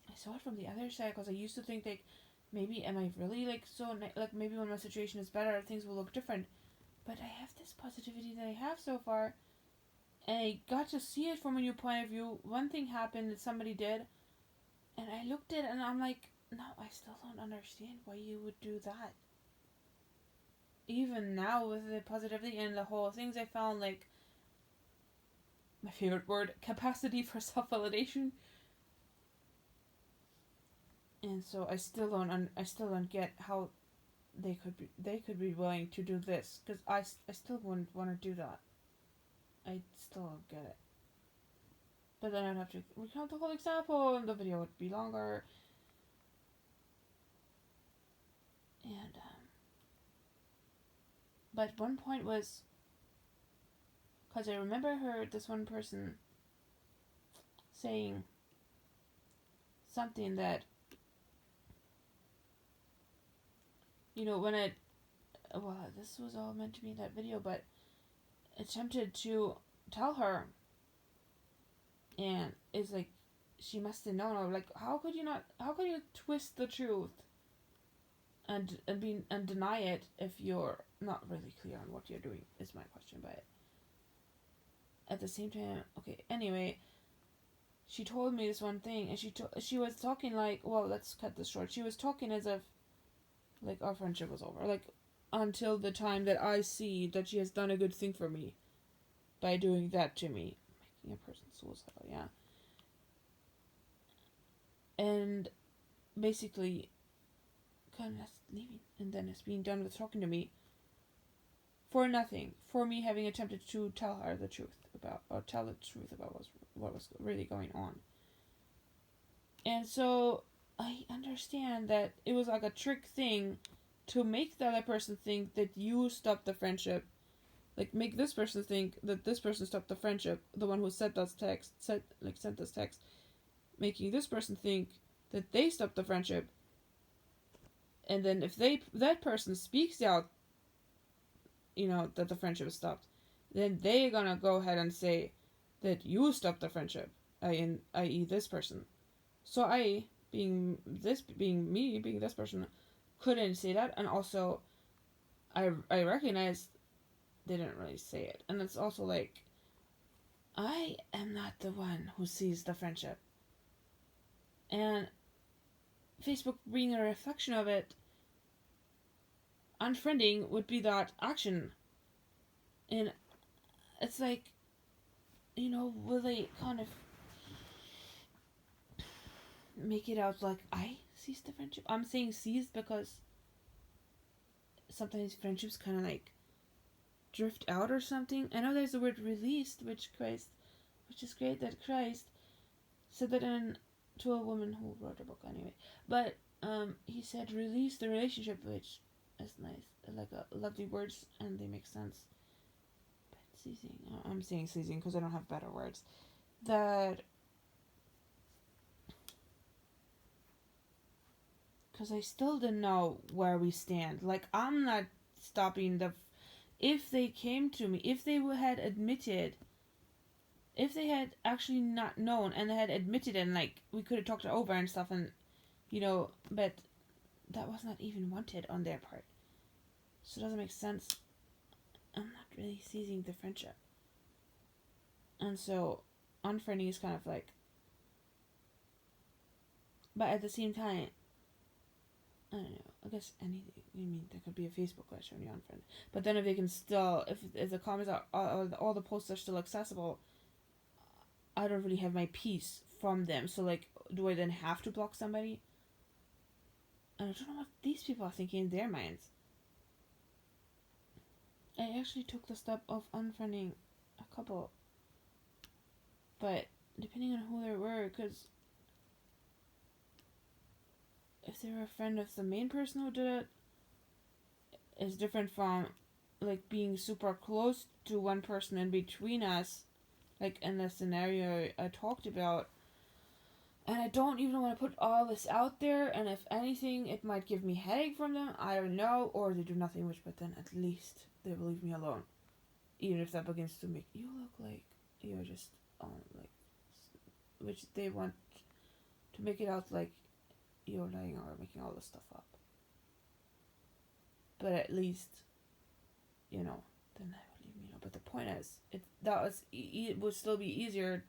I saw it from the other side, because I used to think like, maybe am I really like so like maybe when my situation is better, things will look different. But I have this positivity that I have so far, and I got to see it from a new point of view. One thing happened that somebody did, and I looked at it and I'm like, no, I still don't understand why you would do that. Even now with the positivity and the whole things, I found like my favorite word, capacity for self-validation. And so I still don't get how they could be willing to do this, because I still wouldn't want to do that. I still don't get it. But then I'd have to recount the whole example, and the video would be longer. And but one point was, because I remember this one person saying something that, when this was all meant to be in that video, but attempted to tell her, and it's like, she must have known, or like, how could you twist the truth and deny it if you're not really clear on what you're doing, is my question. But at the same time, okay, anyway, she told me this one thing, and she was talking like, well, let's cut this short. She was talking as if like our friendship was over, like until the time that I see that she has done a good thing for me by doing that to me, making a person suicidal, yeah. And basically kind of leaving, and then it's being done with talking to me for nothing, for me having attempted to tell her the truth about what was really going on. And so I understand that it was like a trick thing to make the other person think that you stopped the friendship, like make this person think that this person stopped the friendship, the one who sent this text, making this person think that they stopped the friendship. And then if that person speaks out, that the friendship is stopped, then they're gonna go ahead and say that you stopped the friendship, i.e. this person. So I, being this person, couldn't say that, and also I recognize they didn't really say it. And it's also like, I am not the one who sees the friendship. And Facebook being a reflection of it, unfriending would be that action. And it's like, will they kind of make it out like I seized the friendship? I'm saying seized because sometimes friendships kind of like drift out or something. I know there's the word released, which is great that Christ said that to a woman who wrote a book anyway. But he said release the relationship, which is nice, like lovely words, and they make sense. But seizing, I'm saying seizing because I don't have better words. That because I still didn't know where we stand. Like, I'm not stopping if they came to me, if they had admitted, if they had actually not known and they had admitted, and like we could have talked it over and stuff, and but that was not even wanted on their part, so it doesn't make sense. I'm not really seizing the friendship, and so unfriending is kind of like, but at the same time, I don't know. I guess anything. I mean, there could be a Facebook glitch when you unfriend. But then if they can still, if the comments are, all the posts are still accessible, I don't really have my peace from them. So like, do I then have to block somebody? And I don't know what these people are thinking in their minds. I actually took the step of unfriending a couple. But depending on who they were, because if they were a friend of the main person who did it, is different from like being super close to one person in between us, like in the scenario I talked about. And I don't even want to put all this out there, and if anything, it might give me headache from them, I don't know, or they do nothing, but then at least they will leave me alone. Even if that begins to make you look like you're just like, which they want to make it out like you're lying or making all this stuff up. But at least, then I would leave me alone. But the point is, it would still be easier,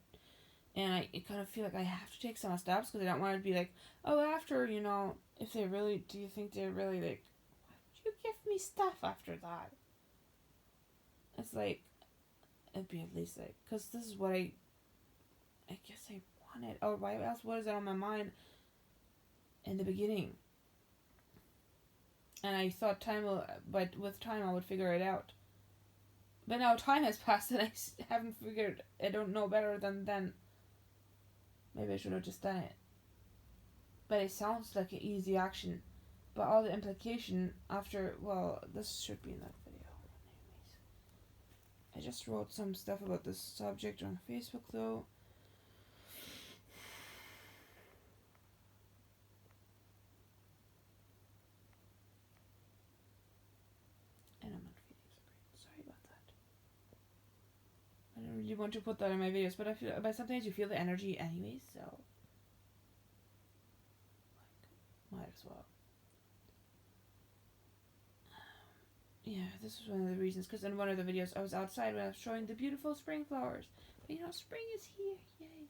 and I kind of feel like I have to take some steps because I don't want to be like, oh, after, if they really, do you think they're really like, why would you give me stuff after that? It's like, it'd be at least like, because this is what I guess I wanted. Or why else was it on my mind in the beginning? And I thought but with time I would figure it out. But now time has passed and I haven't figured, I don't know better than then. Maybe I should have just done it. But it sounds like an easy action. But all the implication after, well, this should be in that video. Anyways, I just wrote some stuff about this subject on Facebook though. And I'm not feeling so great. Sorry about that. I don't really want to put that in my videos, but sometimes you feel the energy anyways, so like, might as well. Yeah, this was one of the reasons, because in one of the videos I was outside when I was showing the beautiful spring flowers. But spring is here, yay.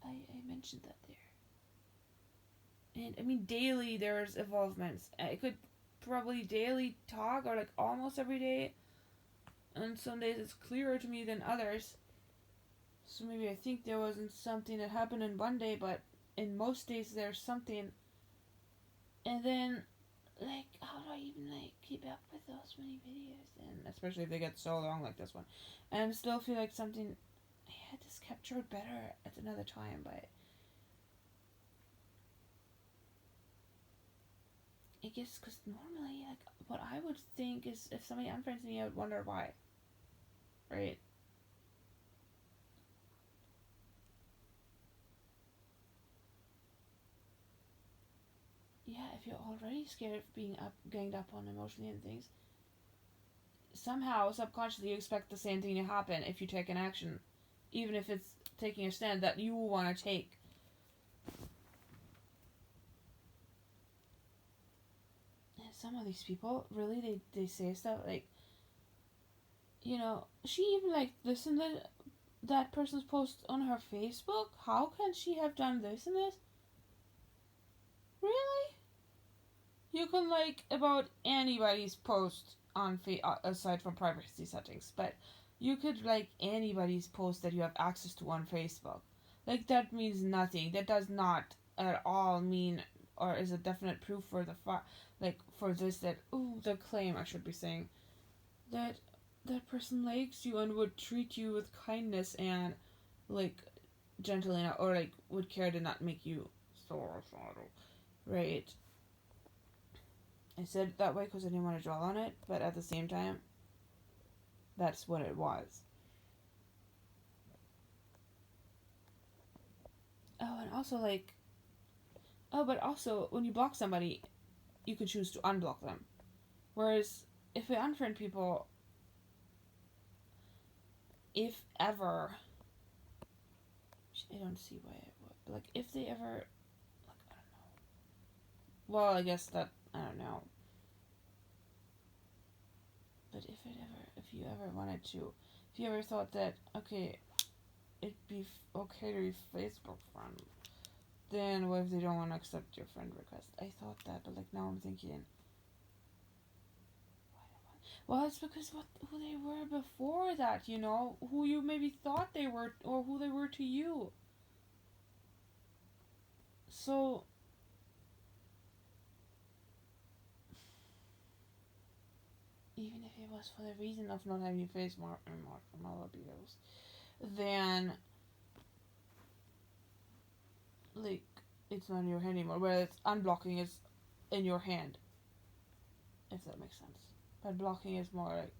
I mentioned that there. And I mean, daily there's evolvements. I could probably daily talk, or like almost every day. And some days it's clearer to me than others. So maybe I think there wasn't something that happened in one day, but in most days there's something. And then, like, how do I even like keep up with those many videos? And especially if they get so long like this one. And I still feel like something I had this captured better at another time, but I guess because normally, like, what I would think is if somebody unfriends me, I would wonder why. Right? Yeah, if you're already scared of being ganged up on emotionally and things, somehow subconsciously you expect the same thing to happen if you take an action, even if it's taking a stand that you want to take. And some of these people, really, they say stuff like, she even like listened to that person's post on her Facebook. How can she have done this and this? Really? You can like about anybody's post on aside from privacy settings, but you could like anybody's post that you have access to on Facebook. Like that means nothing. That does not at all mean or is a definite proof for like for this that the claim I should be saying that that person likes you and would treat you with kindness and like gently or like would care to not make you sore, right? I said it that way because I didn't want to dwell on it, but at the same time, that's what it was. Oh, and also but also when you block somebody, you can choose to unblock them. Whereas if we unfriend people, if ever, I don't see why it would, but like if they ever, like I don't know. Well, I guess that I don't know. But if you ever wanted to, if you ever thought that okay, it'd be okay to be Facebook friend, then what if they don't want to accept your friend request? I thought that, but like now I'm thinking, well, it's because who they were before that, who you maybe thought they were, or who they were to you. So even if it was for the reason of not having face mark abuse, then like it's not in your hand anymore. Whereas unblocking is in your hand, if that makes sense. But blocking is more like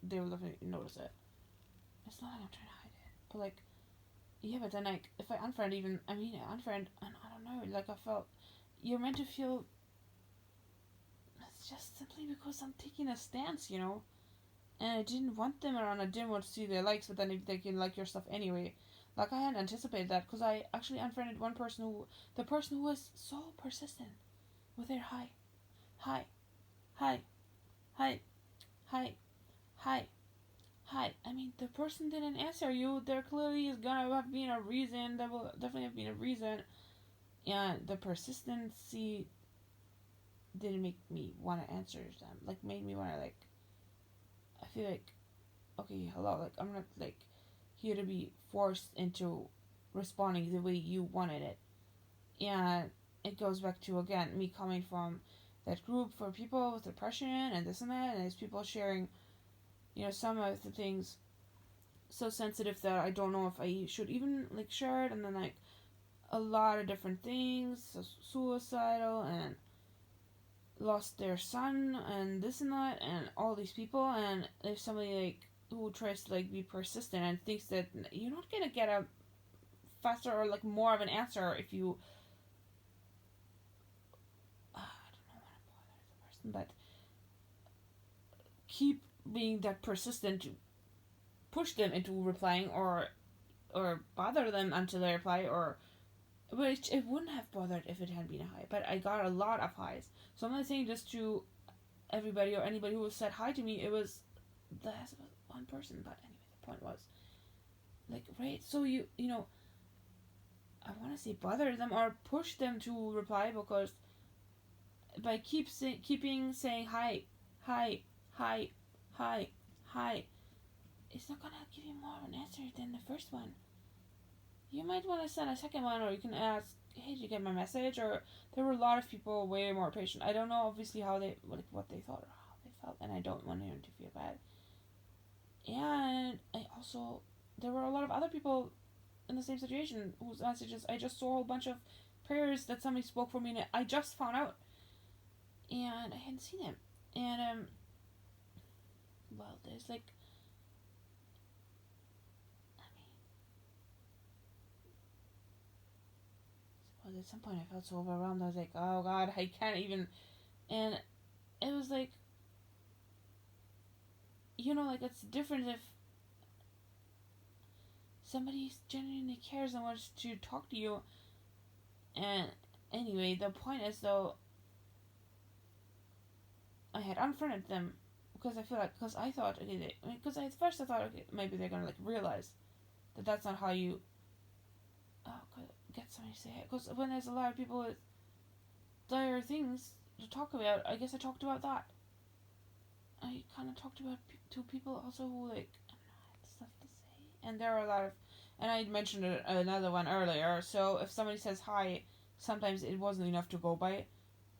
they will definitely notice it. It's not like I'm trying to hide it, but like yeah, but then like if I unfriend even I unfriend and I don't know, like I felt you're meant to feel. It's just simply because I'm taking a stance, and I didn't want them around. I didn't want to see their likes, but then if they can like your stuff anyway, like I hadn't anticipated that because I actually unfriended one person the person who was so persistent with their hi, hi, hi, hi, hi, hi, hi. I mean, the person didn't answer you. There clearly is gonna have been a reason. There will definitely have been a reason, and the persistency didn't make me want to answer them. Like made me want to like. I feel like okay, hello, like I'm not like here to be forced into responding the way you wanted it. And it goes back to again me coming from that group for people with depression and this and that, and there's people sharing, some of the things so sensitive that I don't know if I should even like share it, and then like a lot of different things, so suicidal and lost their son and this and that and all these people, and there's somebody like who tries to like be persistent and thinks that you're not gonna get a faster or like more of an answer if you I don't know how to bother the person, but keep being that persistent to push them into replying or bother them until they reply, or which it wouldn't have bothered if it hadn't been a hi, but I got a lot of highs. So I'm not saying just to everybody or anybody who said hi to me. It was that's one person, but anyway, the point was like right. So I want to say bother them or push them to reply because by keeping saying hi, hi, hi, hi, hi, it's not gonna give you more of an answer than the first one. You might want to send a second one, or you can ask, "Hey, did you get my message?" Or there were a lot of people way more patient. I don't know, obviously, how they what they thought or how they felt, and I don't want anyone to feel bad. And I also there were a lot of other people in the same situation whose messages I just saw a whole bunch of prayers that somebody spoke for me, and I just found out, and I hadn't seen him, and well, there's like I mean, well, at some point I felt so overwhelmed. I was like, oh God, I can't even, and it was like, like it's different if somebody genuinely cares and wants to talk to you. And anyway, the point is though, I had unfriended them because I feel like, because I thought, okay, because at first I thought, okay, maybe they're gonna like realize that that's not how you get somebody to say it. Because when there's a lot of people with dire things to talk about, I guess I talked about that. I kind of talked about to people also who like I don't know, had stuff to say, and there are a lot of, and I mentioned another one earlier. So if somebody says hi, sometimes it wasn't enough to go by,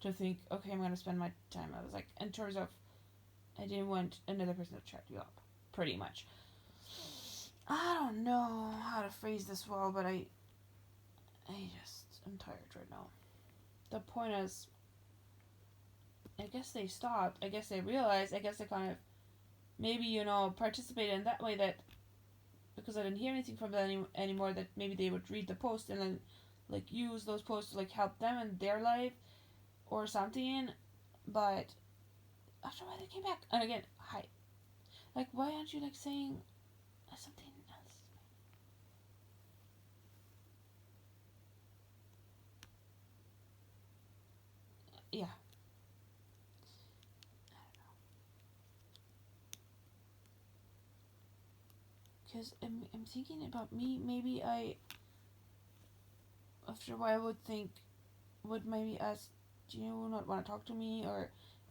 to think, okay, I'm gonna spend my time. I was like, in terms of, I didn't want another person to chat you up, pretty much. I don't know how to phrase this well, but I'm tired right now. The point is, I guess they stopped. I guess they realized. I guess they kind of maybe participated in that way, that because I didn't hear anything from them anymore, that maybe they would read the post and then like use those posts to like help them in their life or something. But after a while they came back, and again, hi. Like, why aren't you like saying something else? Yeah. Because I'm thinking about me. Maybe after a while, would maybe ask, do you not want to talk to me?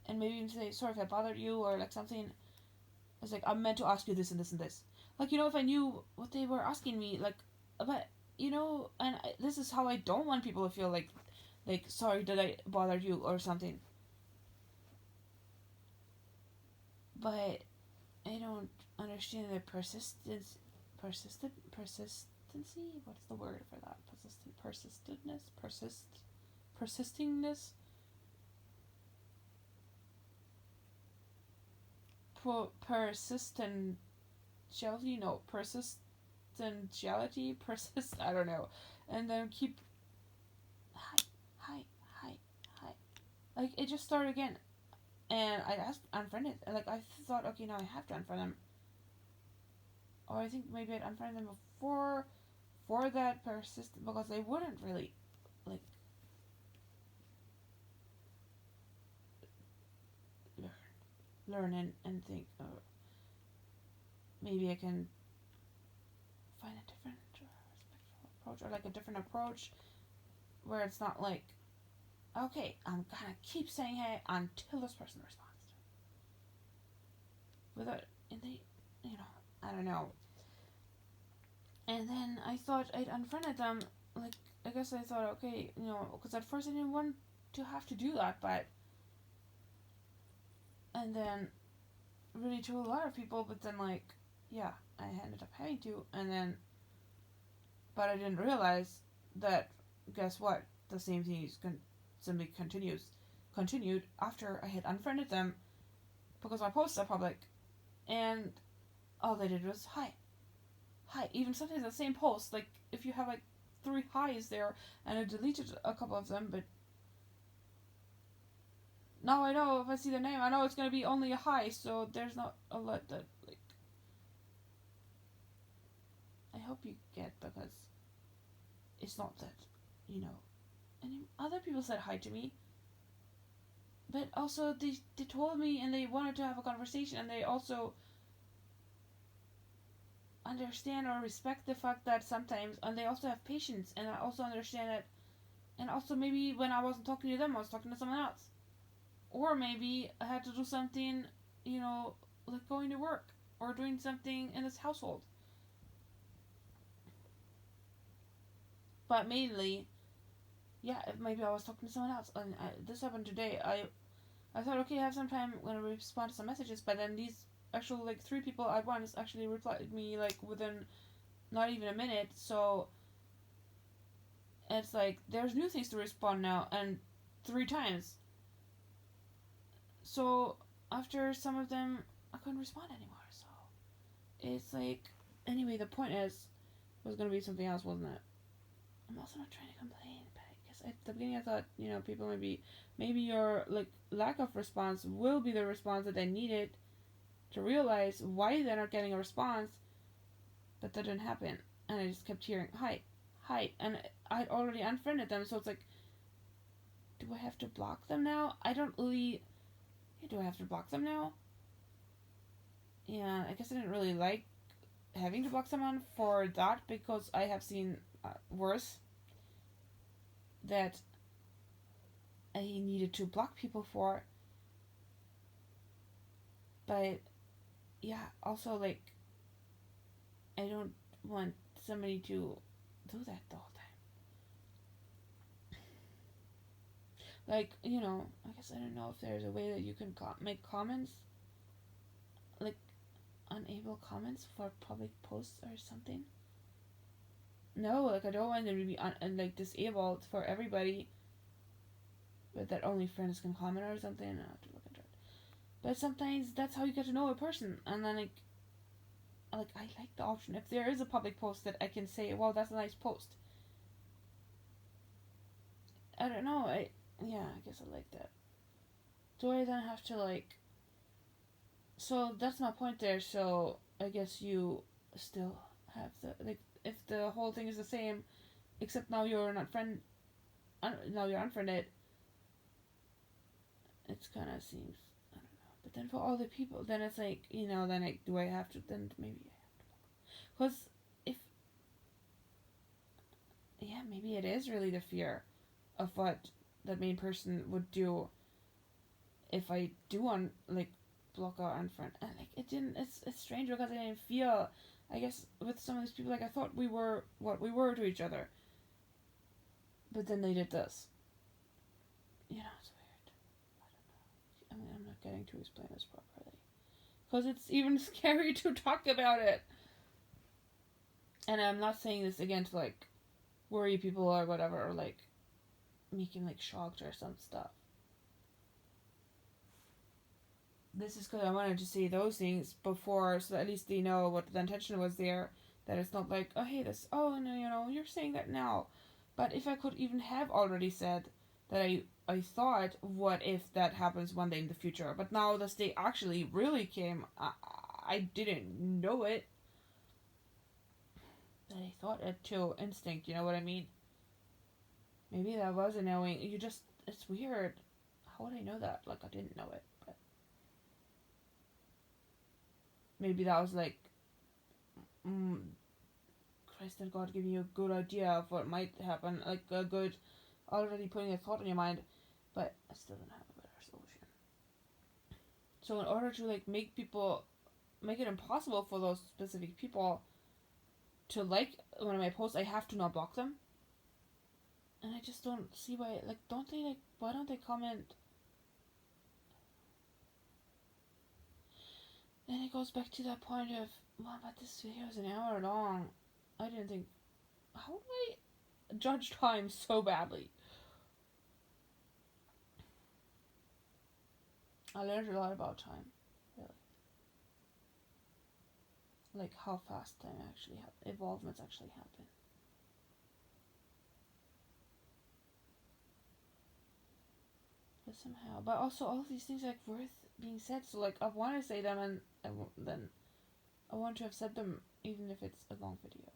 And maybe even say, sorry if I bothered you, or like something. It's like, I meant to ask you this and this and this. Like, if I knew what they were asking me, like, but, and this is how I don't want people to feel like, sorry, did I bother you or something. But I don't understand the persistency. What's the word for that? Persistingness. Persistentiality. I don't know, and then keep hi. Like, it just started again, and I asked unfriended, and like I thought, okay, now I have to unfriend them, or I think maybe I'd unfriend them before for that persistent, because they wouldn't really like learn and think, maybe I can find a different respectful approach, or like a different approach where it's not like, okay, I'm gonna keep saying hey until this person responds without, and they, I don't know. And then I thought I'd unfriended them. Like, I guess I thought, okay, because at first I didn't want to have to do that, but and then really to a lot of people, but then like, yeah, I ended up having to, and then, but I didn't realize that. Guess what? The same thing simply continued after I had unfriended them, because my posts are public, and all they did was hi. Even sometimes the same post, like if you have like 3 highs there, and I deleted a couple of them, but now I know if I see the name, I know it's gonna be only a hi, so there's not a lot that like. I hope you get, because it's not that, and other people said hi to me, but also they told me and they wanted to have a conversation, and they also understand or respect the fact that sometimes, and they also have patience, and I also understand that, and also maybe when I wasn't talking to them, I was talking to someone else, or maybe I had to do something, like going to work or doing something in this household. But mainly, yeah, maybe I was talking to someone else, and this happened today. I thought, okay, I have some time, I'm gonna respond to some messages, but then these actual like 3 people at once actually replied me like within not even a minute, so it's like there's new things to respond now, and 3 times. So after some of them, I couldn't respond anymore. So it's like, anyway, the point is, it was gonna be something else, wasn't it? I'm also not trying to complain, but I guess at the beginning I thought, people maybe your like lack of response will be the response that they needed to realize why they're not getting a response, but that didn't happen, and I just kept hearing hi, and I'd already unfriended them, so it's like, do I have to block them now? I don't really. Do I have to block them now? yeah, I guess I didn't really like having to block someone for that because I have seen worse that I needed to block people for. But yeah, also like I don't want somebody to do that the whole time. Like, I guess I don't know if there's a way that you can make comments, like unable comments for public posts or something. No, like I don't want them to be like disabled for everybody, but that only friends can comment or something. I have to look into it. But sometimes that's how you get to know a person, and then like I like the option if there is a public post that I can say, "Well, that's a nice post." I don't know. I guess I like that. Do I then have to like? So that's my point there. So I guess you still have the like if the whole thing is the same, except now you're not now you're unfriended. It's kind of seems I don't know. But then for all the people, then it's like then like do I have to then maybe I have to because if yeah maybe it is really the fear of what that main person would do if I do on like block or unfriend and like it didn't it's strange because I didn't feel I guess with some of these people like I thought we were what we were to each other but then they did this it's weird I don't know I'm not getting to explain this properly because it's even scary to talk about it and I'm not saying this again to like worry people or whatever or like making like shocked or some stuff. This is because I wanted to say those things before, so that at least they know what the intention was there. That it's not like, oh hey, this, oh no, you're saying that now. But if I could even have already said that I thought, what if that happens one day in the future? But now this day actually really came. I didn't know it. That I thought it to instinct. You know what I mean? Maybe that was a knowing. It's weird. How would I know that? Like I didn't know it, but maybe that was like mm, Christ and God giving you a good idea of what might happen, like a good, already putting a thought in your mind, but I still don't have a better solution. So in order to like make it impossible for those specific people to like one of my posts, I have to not block them. And I just don't see why, like, why don't they comment? And it goes back to that point of, well, but this video is an hour long. I didn't think, how do I judge time so badly? I learned a lot about time, really. Like how fast time actually evolvements actually happen. But somehow, but also all of these things like worth being said. So like I want to say them, and then I want to have said them, even if it's a long video.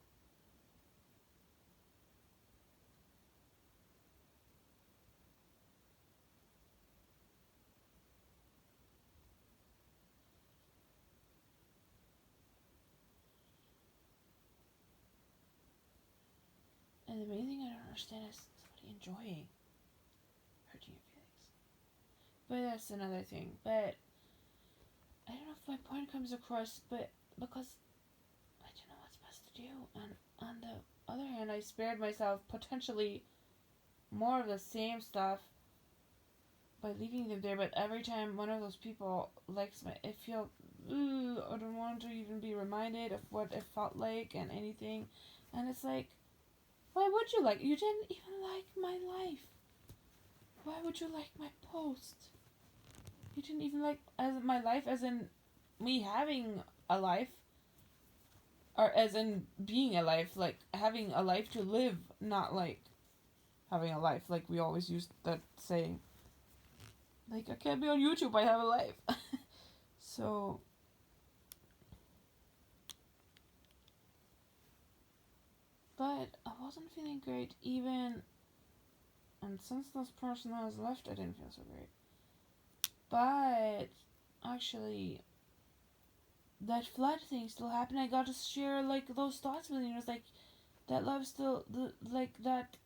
And the main thing I don't understand is somebody enjoying hurting your feelings. But that's another thing. But I don't know if my point comes across, but because I don't know what's best to do. And on the other hand, I spared myself potentially more of the same stuff by leaving them there. But every time one of those people likes I feel, I don't want to even be reminded of what it felt like and anything. And it's like, why would you like? You didn't even like my life. Why would you like my post? You didn't even like as my life, as in me having a life, or as in being a life, like having a life to live, not like having a life. Like we always use that saying. Like I can't be on YouTube. I have a life. So. But I wasn't feeling great even, and since this person has left, I didn't feel so great. But actually, that flood thing still happened. I got to share like those thoughts with you. It was like that love still like that,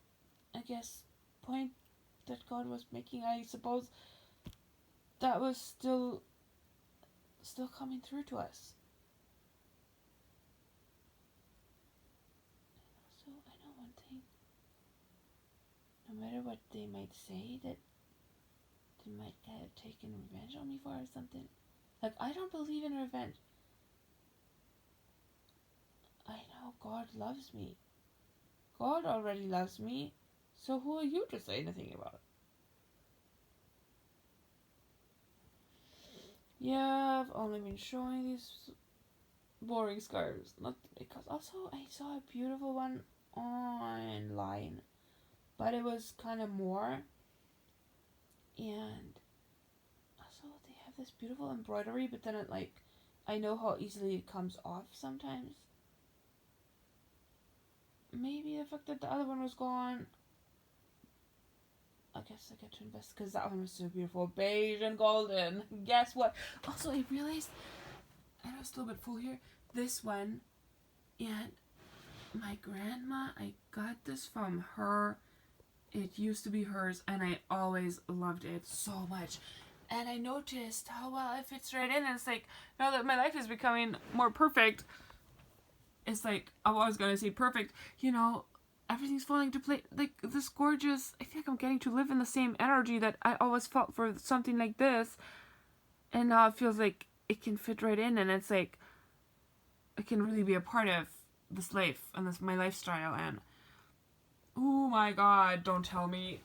I guess, point that God was making. I suppose that was still coming through to us. So I know one thing. No matter what they might say, that they might have taken revenge on me for or something. Like, I don't believe in revenge. I know God loves me. God already loves me. So who are you to say anything about it? Yeah, I've only been showing these boring scarves. Not because also I saw a beautiful one online, but it was kind of more. And also they have this beautiful embroidery, but then it like, I know how easily it comes off sometimes. Maybe the fact that the other one was gone. I guess I get to invest because that one was so beautiful. Beige and golden. Guess what? Also, I realized, I know it's a little bit full here, this one, and my grandma, I got this from her. It used to be hers, and I always loved it so much. And I noticed how well it fits right in, and it's like, now that my life is becoming more perfect, it's like, I'm always gonna say perfect, you know, everything's falling into place. Like, this gorgeous, I feel like I'm getting to live in the same energy that I always felt for something like this. And now it feels like it can fit right in, and it's like, it can really be a part of this life and this my lifestyle. And oh my god, don't tell me.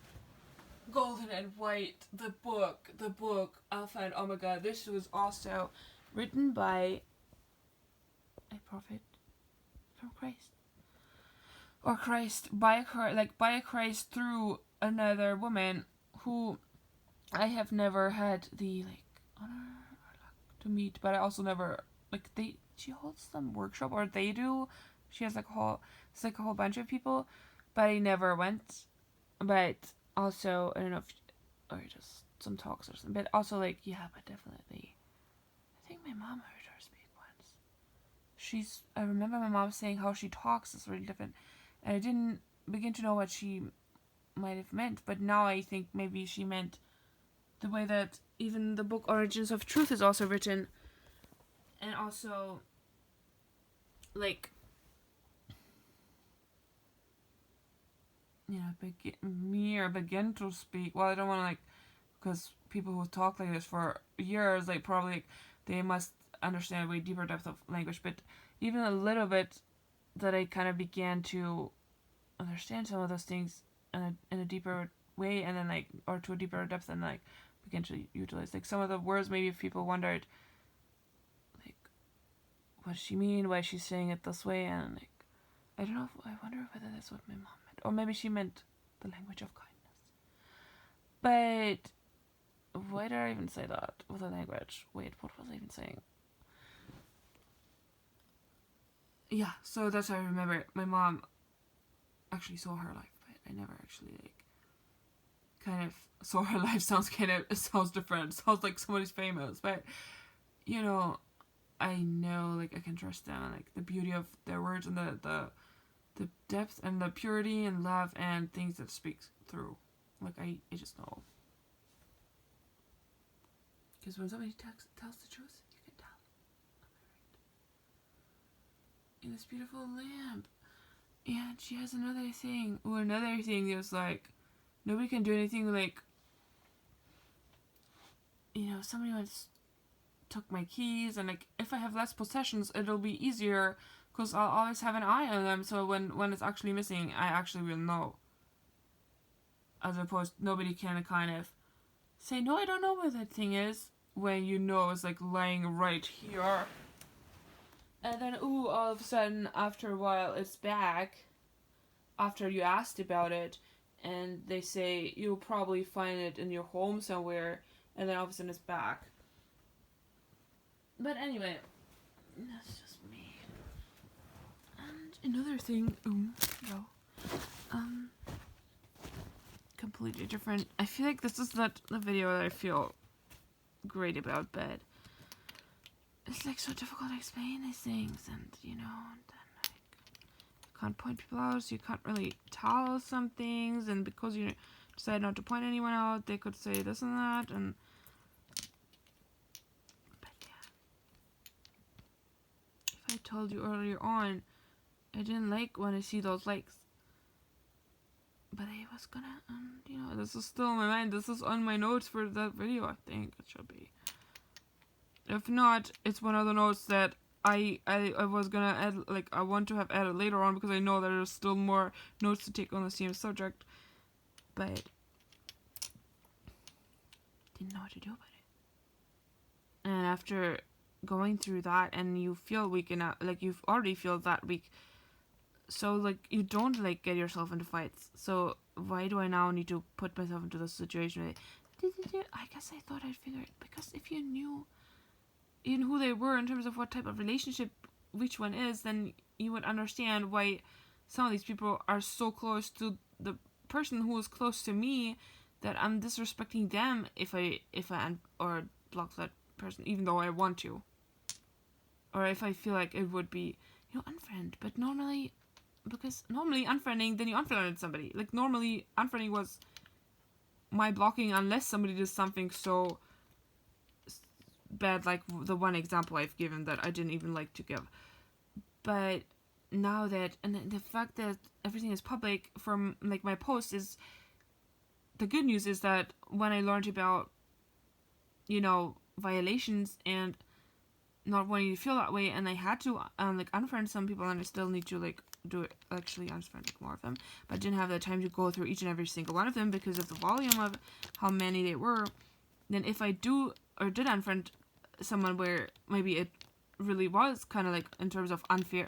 Golden and White, the book, Alpha and Omega. This was also written by a prophet from Christ. Or Christ, by a Christ through another woman who I have never had the like honor or luck to meet, but I also never like she holds some workshop, or they do. She has like a whole bunch of people, but I never went. But also, I don't know if, or just some talks or something. But also like, yeah, but definitely, I think my mom heard her speak once. I remember my mom saying how she talks is really different, and I didn't begin to know what she might have meant. But now I think maybe she meant the way that even the book Origins of Truth is also written, and also like, yeah, begin to speak. Well, I don't want to like, because people who talk like this for years, like probably like, they must understand a way deeper depth of language. But even a little bit, that I kind of began to understand some of those things in a deeper way, and then like, or to a deeper depth, and like begin to utilize like some of the words. Maybe if people wondered, like, what does she mean? Why is she saying it this way? And like, I don't know. I wonder whether that's what my mom meant, or maybe she meant the language of kindness. But why did I even say that with a language? Wait, what was I even saying? Yeah, so that's how I remember it. My mom actually saw her life, but I never actually like kind of saw her life. It sounds different. It sounds like somebody's famous, but you know, I know like I can trust them, like the beauty of their words, and the depth and the purity and love and things that speaks through. Like I just know. Because when somebody tells the truth, you can tell. In this beautiful lamp. And she has another thing that was like, nobody can do anything, like, you know, somebody once took my keys, and like, if I have less possessions, it'll be easier, because I'll always have an eye on them, so when it's actually missing, I actually will know. As opposed, nobody can kind of say, no, I don't know where that thing is, when you know it's like lying right here. And then, ooh, all of a sudden, after a while, it's back. After you asked about it, and they say you'll probably find it in your home somewhere, and then all of a sudden it's back. But anyway, that's just me. And another thing, completely different. I feel like this is not the video that I feel great about, but it's like so difficult to explain these things, and you know, and then like you can't point people out, so you can't really tell some things, and because you decide not to point anyone out, they could say this and that, and but yeah, if I told you earlier on, I didn't like when I see those likes, but I was gonna, you know, this is still in my mind. This is on my notes for that video. I think it should be. If not, it's one of the notes that I was gonna add, like I want to have added later on, because I know there's still more notes to take on the same subject, but didn't know what to do about it. And after going through that, and you feel weak enough, like you've already feel that weak, so like you don't like get yourself into fights. So why do I now need to put myself into this situation? I guess I thought I'd figure it, because if you knew in who they were in terms of what type of relationship which one is, then you would understand why some of these people are so close to the person who is close to me that I'm disrespecting them if I or block that person even though I want to, or if I feel like it would be, you know, unfriend. But normally, because normally unfriending, then you unfriended somebody. Like normally unfriending was my blocking unless somebody did something so bad, like the one example I've given that I didn't even like to give. But now that, and the fact that everything is public from like my post, is the good news is that when I learned about, you know, violations and not wanting to feel that way, and I had to like unfriend some people, and I still need to like do it, actually unfriend like more of them, but I didn't have the time to go through each and every single one of them because of the volume of how many they were. Then if I do or did unfriend someone where maybe it really was kind of like in terms of unfair,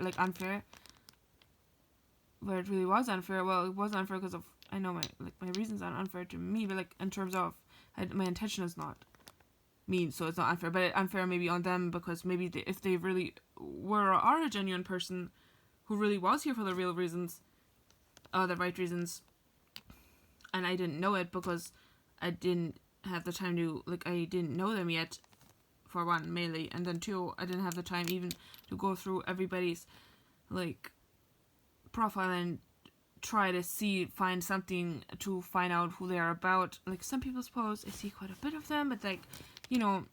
where it really was unfair, well, it was unfair because of, I know my reasons are unfair to me, but like in terms of my intention is not mean, so it's not unfair, but it's unfair maybe on them, because maybe if they really were or are a genuine person who really was here for the real reasons, the right reasons, and I didn't know it because I didn't have the time to, like, I didn't know them yet, for one, mainly, and then two, I didn't have the time even to go through everybody's, like, profile and try to find something to find out who they are about. Like, some people's posts, I see quite a bit of them, but, like, you know,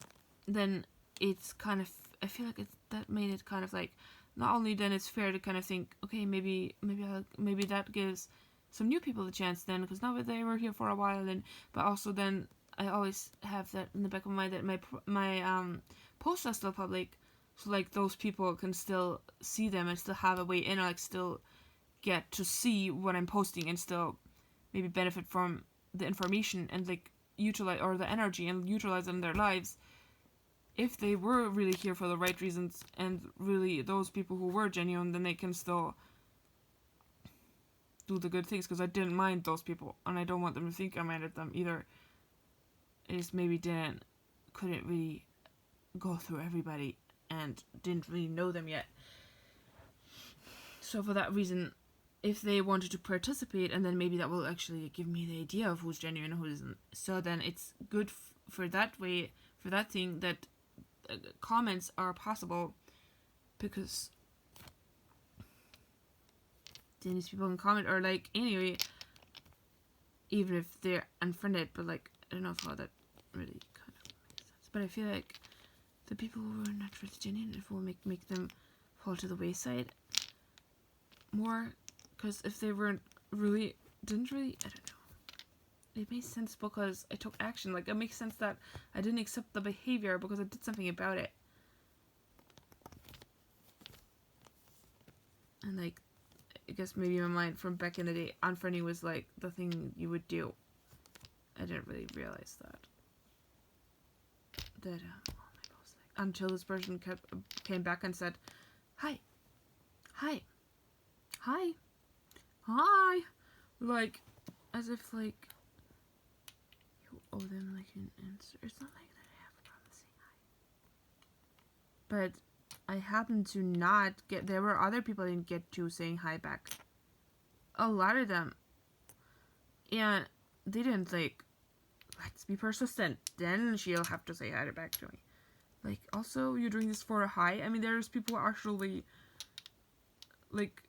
then it's kind of, I feel like that made it kind of, like, not only then it's fair to kind of think, okay, maybe that gives some new people the chance then, because now that they were here for a while, then, but also then I always have that in the back of my mind that my posts are still public, so like those people can still see them and still have a way in, or like still get to see what I'm posting and still maybe benefit from the information and like utilize, or the energy, and utilize it in their lives if they were really here for the right reasons, and really those people who were genuine, then they can still do the good things, because I didn't mind those people and I don't want them to think I minded them either. I just maybe couldn't really go through everybody and didn't really know them yet. So for that reason, if they wanted to participate, and then maybe that will actually give me the idea of who's genuine and who isn't. So then it's good for that way, for that thing, that comments are possible, because then these people can comment, or like, anyway, even if they're unfriended, but like, I don't know how that really kind of makes sense. But I feel like the people who are not really genuine, it will make them fall to the wayside more, because if they didn't really, I don't know. It makes sense because I took action. Like, it makes sense that I didn't accept the behavior because I did something about it. And like, I guess maybe in my mind from back in the day, unfriending was like the thing you would do. I didn't really realize that. Oh my gosh, until this person came back and said, hi, like, as if like you owe them like an answer. It's not like that I have a problem saying hi, but I happened to not get, there were other people I didn't get to saying hi back, a lot of them, and they didn't like, let's be persistent, then she'll have to say hi back to me. Like, also, you're doing this for a high. I mean, there's people who actually, like,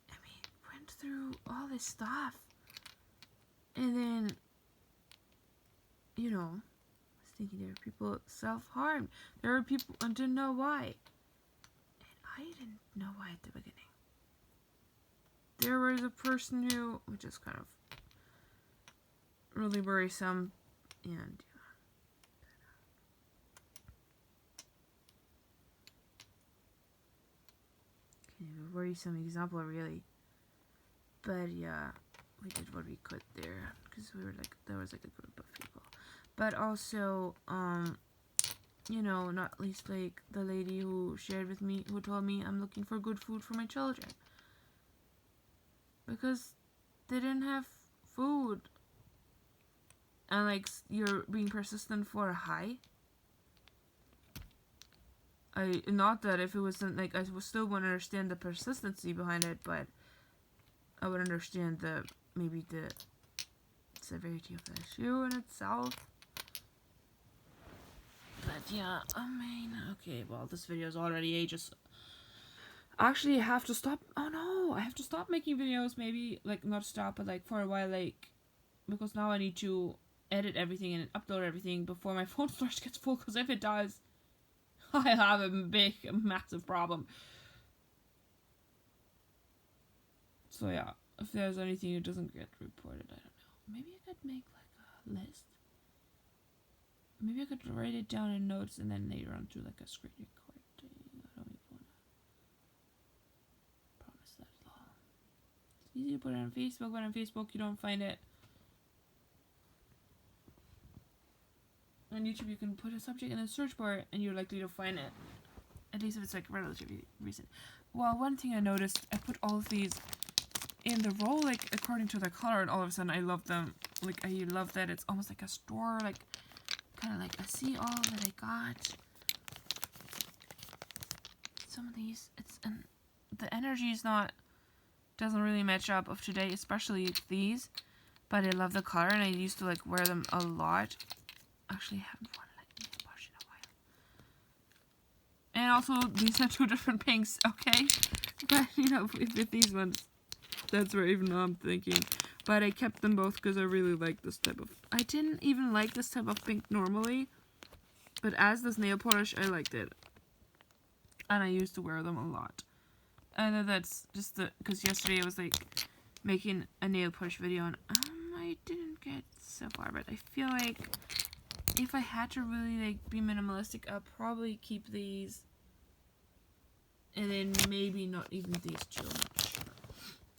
I mean, went through all this stuff. And then, you know, I was thinking there are people self-harm. There are people I didn't know why. And I didn't know why at the beginning. There was a person who, which is kind of really worrisome, and kind of a worrisome example, really. But yeah, we did what we could there, because we were like, there was like a group of people. But also, you know, not least like the lady who shared with me, who told me I'm looking for good food for my children. Because they didn't have food. And like, you're being persistent for a high. Not that if it wasn't, like, I would still want to understand the persistency behind it, but I would understand maybe the severity of the issue in itself. But yeah, I mean, okay, well, this video is already ages. Actually, I have to stop. Oh no, I have to stop making videos, maybe, like, not stop, but like for a while, like, because now I need to edit everything and upload everything before my phone storage gets full, because if it does, I have a massive problem. So yeah, if there's anything that doesn't get reported, I don't know. Maybe I could make like a list. Maybe I could write it down in notes and then later on do like a screen recording. I don't even want to promise that at all. It's easy to put it on Facebook, but on Facebook you don't find it. On YouTube you can put a subject in a search bar and you're likely to find it. At least if it's like relatively recent. Well, one thing I noticed, I put all of these in the roll, like, according to the color, and all of a sudden I love them. Like, I love that it's almost like a store, like, kind of like, I see all that I got. Some of these, and the energy is doesn't really match up of today, especially these, but I love the color, and I used to, like, wear them a lot. Actually, I haven't worn, like, nail polish in a while. And also, these are 2 different pinks, okay? But, you know, with these ones, that's where even now I'm thinking. But I kept them both because I really like this type of... I didn't even like this type of pink normally. But as this nail polish, I liked it. And I used to wear them a lot. I know that's just because yesterday I was like making a nail polish video and I didn't get so far. But I feel like if I had to really like be minimalistic, I'll probably keep these. And then maybe not even these 2.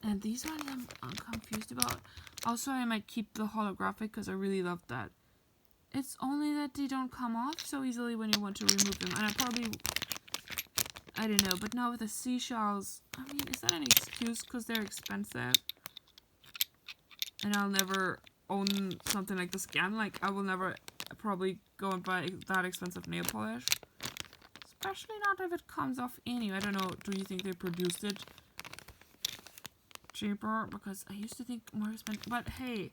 And these ones I'm confused about. Also, I might keep the holographic because I really love that. It's only that they don't come off so easily when you want to remove them. And I don't know. But now with the seashells, I mean, is that an excuse because they're expensive? And I'll never own something like this again. Like, I will never probably go and buy that expensive nail polish. Especially not if it comes off anyway. I don't know. Do you think they produced it cheaper? Because I used to think more expensive. But hey,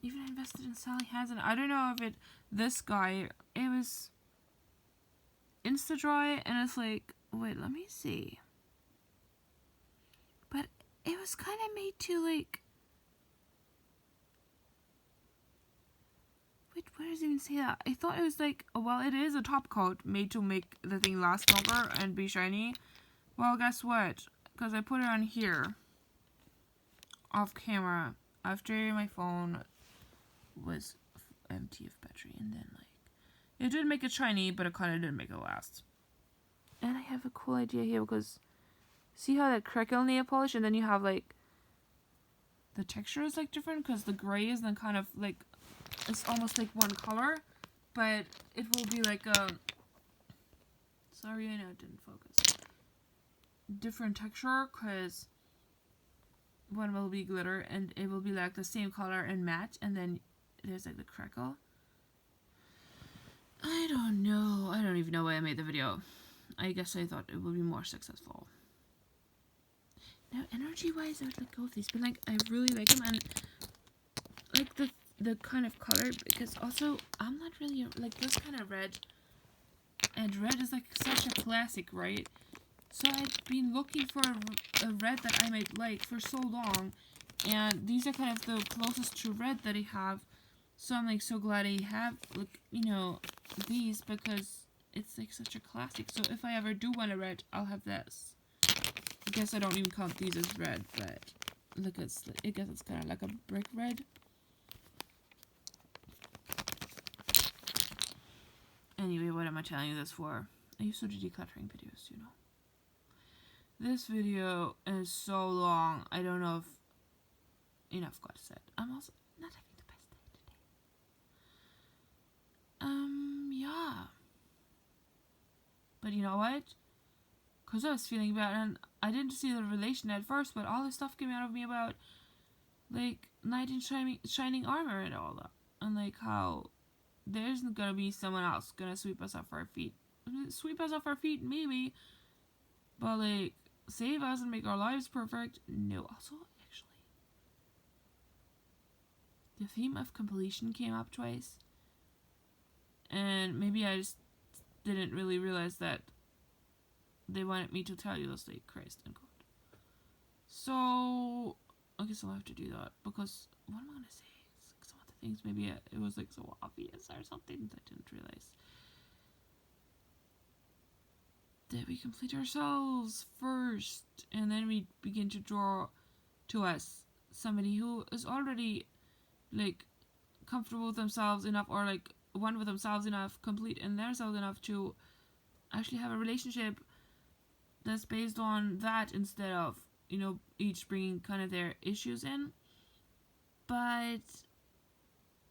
even I invested in Sally Hansen. I don't know if this guy, it was Insta-Dry, and it's like, wait, let me see. But it was kind of made to like, wait, where does it even say that? I thought it was like, well, it is a top coat made to make the thing last longer and be shiny. Well, guess what? Because I put it on here off camera after my phone was empty of battery, and then like it did make it shiny, but it kind of didn't make it last. And I have a cool idea here because see how that crackle nail polish, and then you have like the texture is like different because the gray is then kind of like it's almost like one color, but it will be like a sorry, I know it didn't focus. Different texture because one will be glitter and it will be like the same color and matte, and then there's like the crackle. I don't know. I don't even know why I made the video. I guess I thought it would be more successful. Now, energy-wise, I would let go of these, but like I really like them, and like the kind of color, because also I'm not really like this kind of red. And red is like such a classic, right? So I've been looking for a red that I might like for so long, and these are kind of the closest to red that I have. So I'm like so glad I have, like, you know, these, because it's like such a classic. So if I ever do want a red, I'll have this. I guess I don't even count these as red, but look, I guess it's kind of like a brick red. Anyway, what am I telling you this for? I used to do decluttering videos, you know. This video is so long, I don't know if enough got said. I'm also not having the best day today. Yeah. But you know what? Because I was feeling bad, and I didn't see the relation at first, but all this stuff came out of me about, like, knight in shining armor and all that. And, like, how there's gonna be someone else gonna sweep us off our feet. Sweep us off our feet, maybe. But, like, save us and make our lives perfect? No. Also, actually, the theme of completion came up twice. And maybe I just didn't really realize that they wanted me to tell you this, like, Christ and God. So, I guess I'll have to do that, because what am I gonna say? Like some of the things, maybe it was like so obvious or something that I didn't realize. That we complete ourselves first, and then we begin to draw to us somebody who is already, like, comfortable with themselves enough, or like one with themselves enough, complete in themselves enough to actually have a relationship that's based on that, instead of, you know, each bringing kind of their issues in. But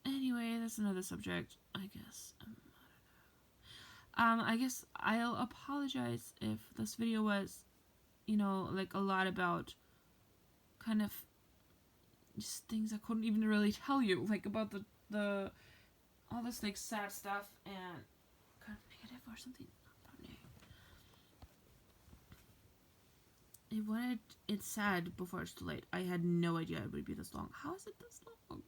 anyway, that's another subject, I guess. I guess I'll apologize if this video was, you know, like a lot about kind of just things I couldn't even really tell you, like about the all this like sad stuff and kind of negative or something. I wanted it sad before it's too late. I had no idea it would be this long. How is it this long?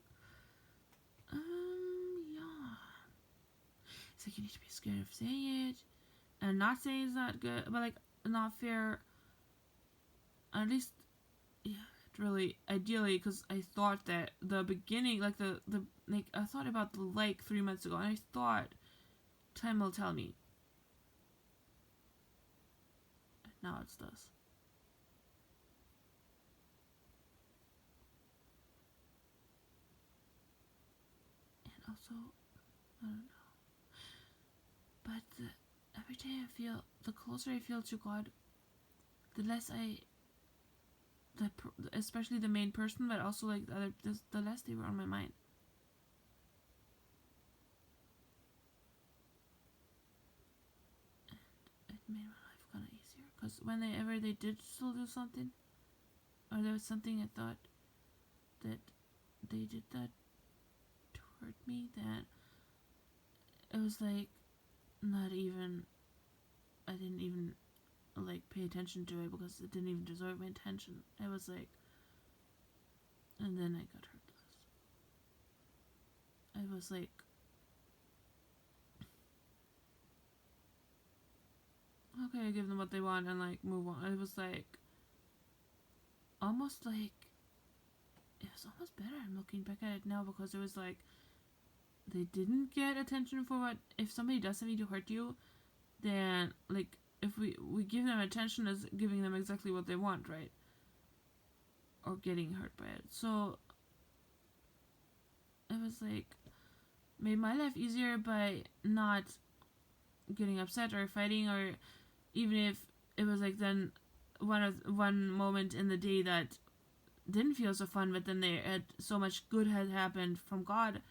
Yeah. It's like you need to be scared of saying it, and not saying it's not good, but like not fair. At least, yeah, it really ideally, because I thought that the beginning, like the like I thought about the like 3 months ago, and I thought time will tell me. Now it's this. Also, I don't know. But every day I feel, the closer I feel to God, the less especially the main person, but also like the less they were on my mind. And it made my life kind of easier. Because whenever they did still do something, or there was something I thought that they did that to hurt me, then it was like not even, I didn't even like pay attention to it, because it didn't even deserve my attention. It was like, and then I got hurt less. I was like, okay, I give them what they want and like move on. It was like almost like, it was almost better. I'm looking back at it now, because it was like they didn't get attention for what, if somebody does something to hurt you, then like if we give them attention as giving them exactly what they want, right? Or getting hurt by it. So it was like made my life easier by not getting upset or fighting, or even if it was like then one moment in the day that didn't feel so fun, but then they had so much good had happened from God,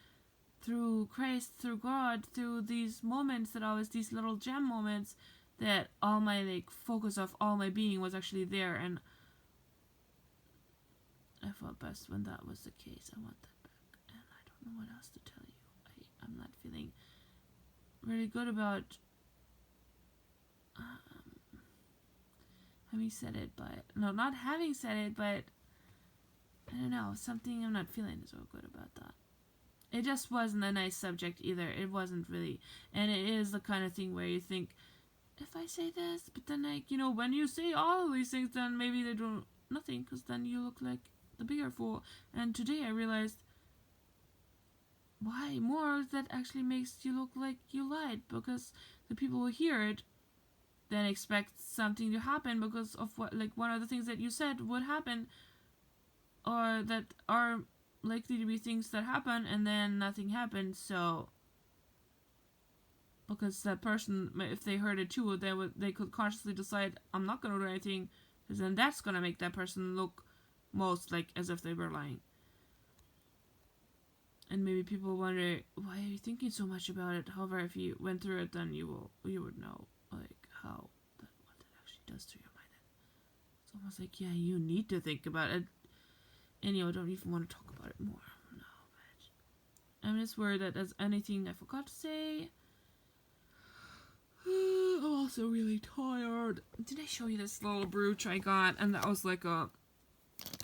through Christ, through God, through these moments, that always these little gem moments, that all my like focus of all my being was actually there, and I felt best when that was the case. I want that back, and I don't know what else to tell you. I'm not feeling really good about having said it, but no, not having said it, but I don't know, something I'm not feeling so good about that. it just wasn't a nice subject either. It wasn't really. And it is the kind of thing where you think, if I say this, but then, like, when you say all of these things, then maybe they do nothing, because then you look like the bigger fool. And today I realized why more that actually makes you look like you lied, because the people who hear it then expect something to happen because of what, like, one of the things that you said would happen, or that are likely to be things that happen, and then nothing happens. So because that person, if they heard it too, they could consciously decide, I'm not going to do anything, because then that's going to make that person look most like as if they were lying. And maybe people wonder, why are you thinking so much about it? However, if you went through it, then you would know, like, what it actually does to your mind. It's almost like, yeah, you need to think about it, and don't even want to talk about it more. No, but I'm just worried that there's anything I forgot to say. I'm also really tired. Did I show you this little brooch I got? And that was like a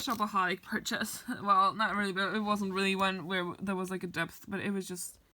shopaholic purchase. Well, not really, but it wasn't really one where there was like a depth, but it was just